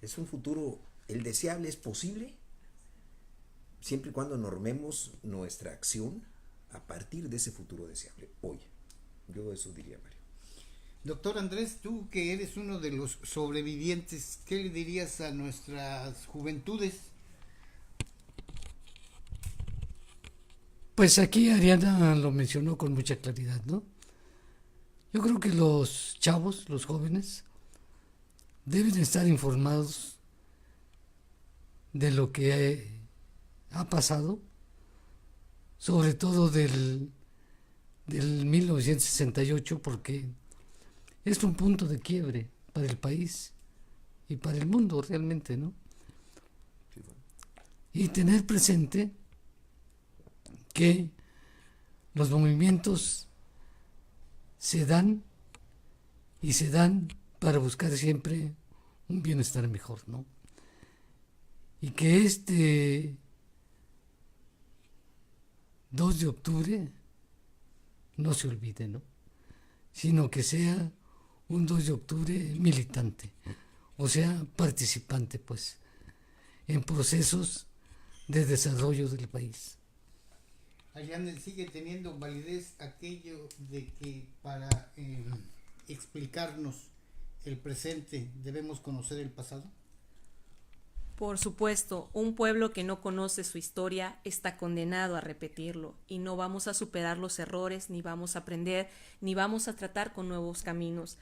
Es un futuro, el deseable es posible, siempre y cuando normemos nuestra acción a partir de ese futuro deseable hoy. Yo eso diría, Mario. Doctor Andrés, tú que eres uno de los sobrevivientes, ¿qué le dirías a nuestras juventudes? Pues aquí Ariana lo mencionó con mucha claridad, ¿no? Yo creo que los chavos, los jóvenes, deben estar informados de lo que ha pasado, sobre todo del 1968, porque es un punto de quiebre para el país y para el mundo realmente, ¿no? Y tener presente que los movimientos se dan para buscar siempre un bienestar mejor, ¿no? Y que este 2 de octubre no se olvide, ¿no? Sino que sea un 2 de octubre militante, o sea, participante, pues, en procesos de desarrollo del país. Ariane, ¿sigue teniendo validez aquello de que para explicarnos el presente debemos conocer el pasado? Por supuesto, un pueblo que no conoce su historia está condenado a repetirlo y no vamos a superar los errores, ni vamos a aprender, ni vamos a tratar con nuevos caminos.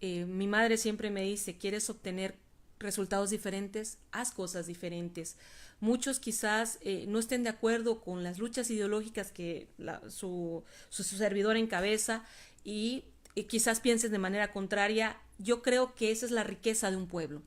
Mi madre siempre me dice, ¿quieres obtener resultados diferentes? Haz cosas diferentes. Muchos quizás no estén de acuerdo con las luchas ideológicas que su servidor encabeza y quizás piensen de manera contraria. Yo creo que esa es la riqueza de un pueblo.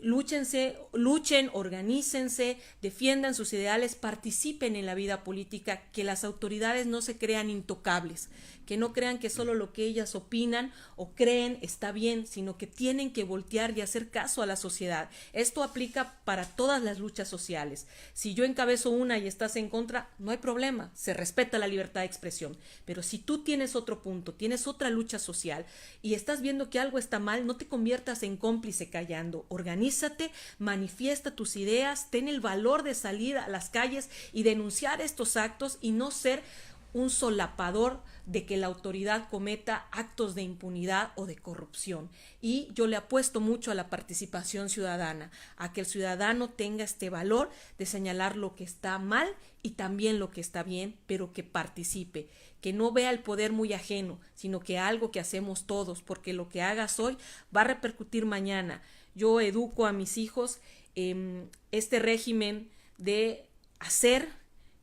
Luchen, organícense, defiendan sus ideales, participen en la vida política, que las autoridades no se crean intocables, que no crean que solo lo que ellas opinan o creen está bien, sino que tienen que voltear y hacer caso a la sociedad. Esto aplica para todas las luchas sociales. Si yo encabezo una y estás en contra, no hay problema, se respeta la libertad de expresión. Pero si tú tienes otro punto, tienes otra lucha social y estás viendo que algo está mal, no te conviertas en cómplice callando. Organízate, manifiesta tus ideas, ten el valor de salir a las calles y denunciar estos actos y no ser un solapador de que la autoridad cometa actos de impunidad o de corrupción. Y yo le apuesto mucho a la participación ciudadana, a que el ciudadano tenga este valor de señalar lo que está mal y también lo que está bien, pero que participe, que no vea el poder muy ajeno, sino que algo que hacemos todos, porque lo que hagas hoy va a repercutir mañana. Yo educo a mis hijos este régimen de hacer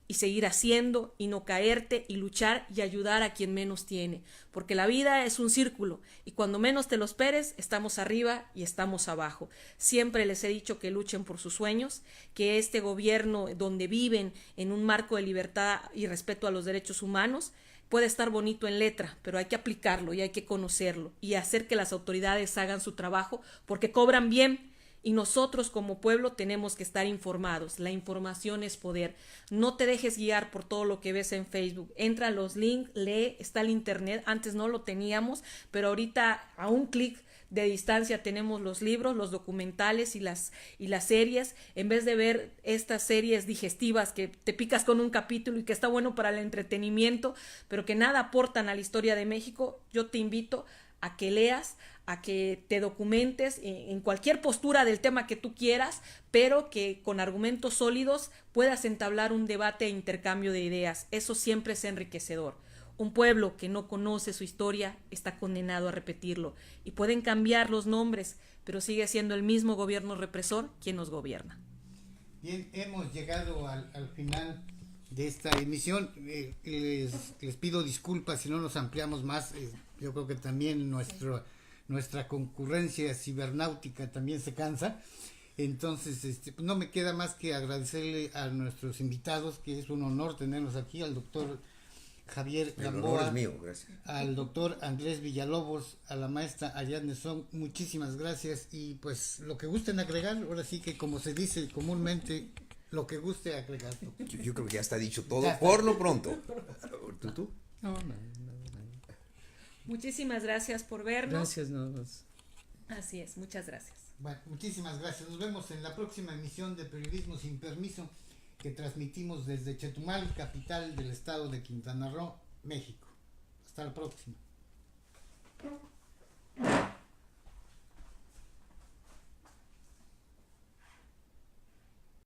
y seguir haciendo y no caerte y luchar y ayudar a quien menos tiene, porque la vida es un círculo y cuando menos te lo esperes estamos arriba y estamos abajo. Siempre les he dicho que luchen por sus sueños, que este gobierno donde viven en un marco de libertad y respeto a los derechos humanos puede estar bonito en letra, pero hay que aplicarlo y hay que conocerlo y hacer que las autoridades hagan su trabajo porque cobran bien. Y nosotros como pueblo tenemos que estar informados. La información es poder. No te dejes guiar por todo lo que ves en Facebook. Entra a los links, lee, está el internet. Antes no lo teníamos, pero ahorita a un clic de distancia tenemos los libros, los documentales y las series. En vez de ver estas series digestivas que te picas con un capítulo y que está bueno para el entretenimiento, pero que nada aportan a la historia de México, yo te invito a que leas, a que te documentes en cualquier postura del tema que tú quieras, pero que con argumentos sólidos puedas entablar un debate e intercambio de ideas. Eso siempre es enriquecedor. Un pueblo que no conoce su historia está condenado a repetirlo. Y pueden cambiar los nombres, pero sigue siendo el mismo gobierno represor quien nos gobierna. Bien, hemos llegado al final de esta emisión. Les pido disculpas si no nos ampliamos más. Yo creo que también nuestra concurrencia cibernáutica también se cansa. Entonces, no me queda más que agradecerle a nuestros invitados, que es un honor tenerlos aquí, al doctor Javier Gamboa, al doctor Andrés Villalobos, a la maestra Ariadne Song. Muchísimas gracias y pues lo que gusten agregar, ahora sí que como se dice comúnmente, lo que guste agregar. Yo creo que ya está dicho todo por lo pronto. ¿Tú? No. Muchísimas gracias por vernos. Gracias, no. Así es, muchas gracias. Bueno, muchísimas gracias. Nos vemos en la próxima emisión de Periodismo Sin Permiso, que transmitimos desde Chetumal, capital del estado de Quintana Roo, México. Hasta la próxima.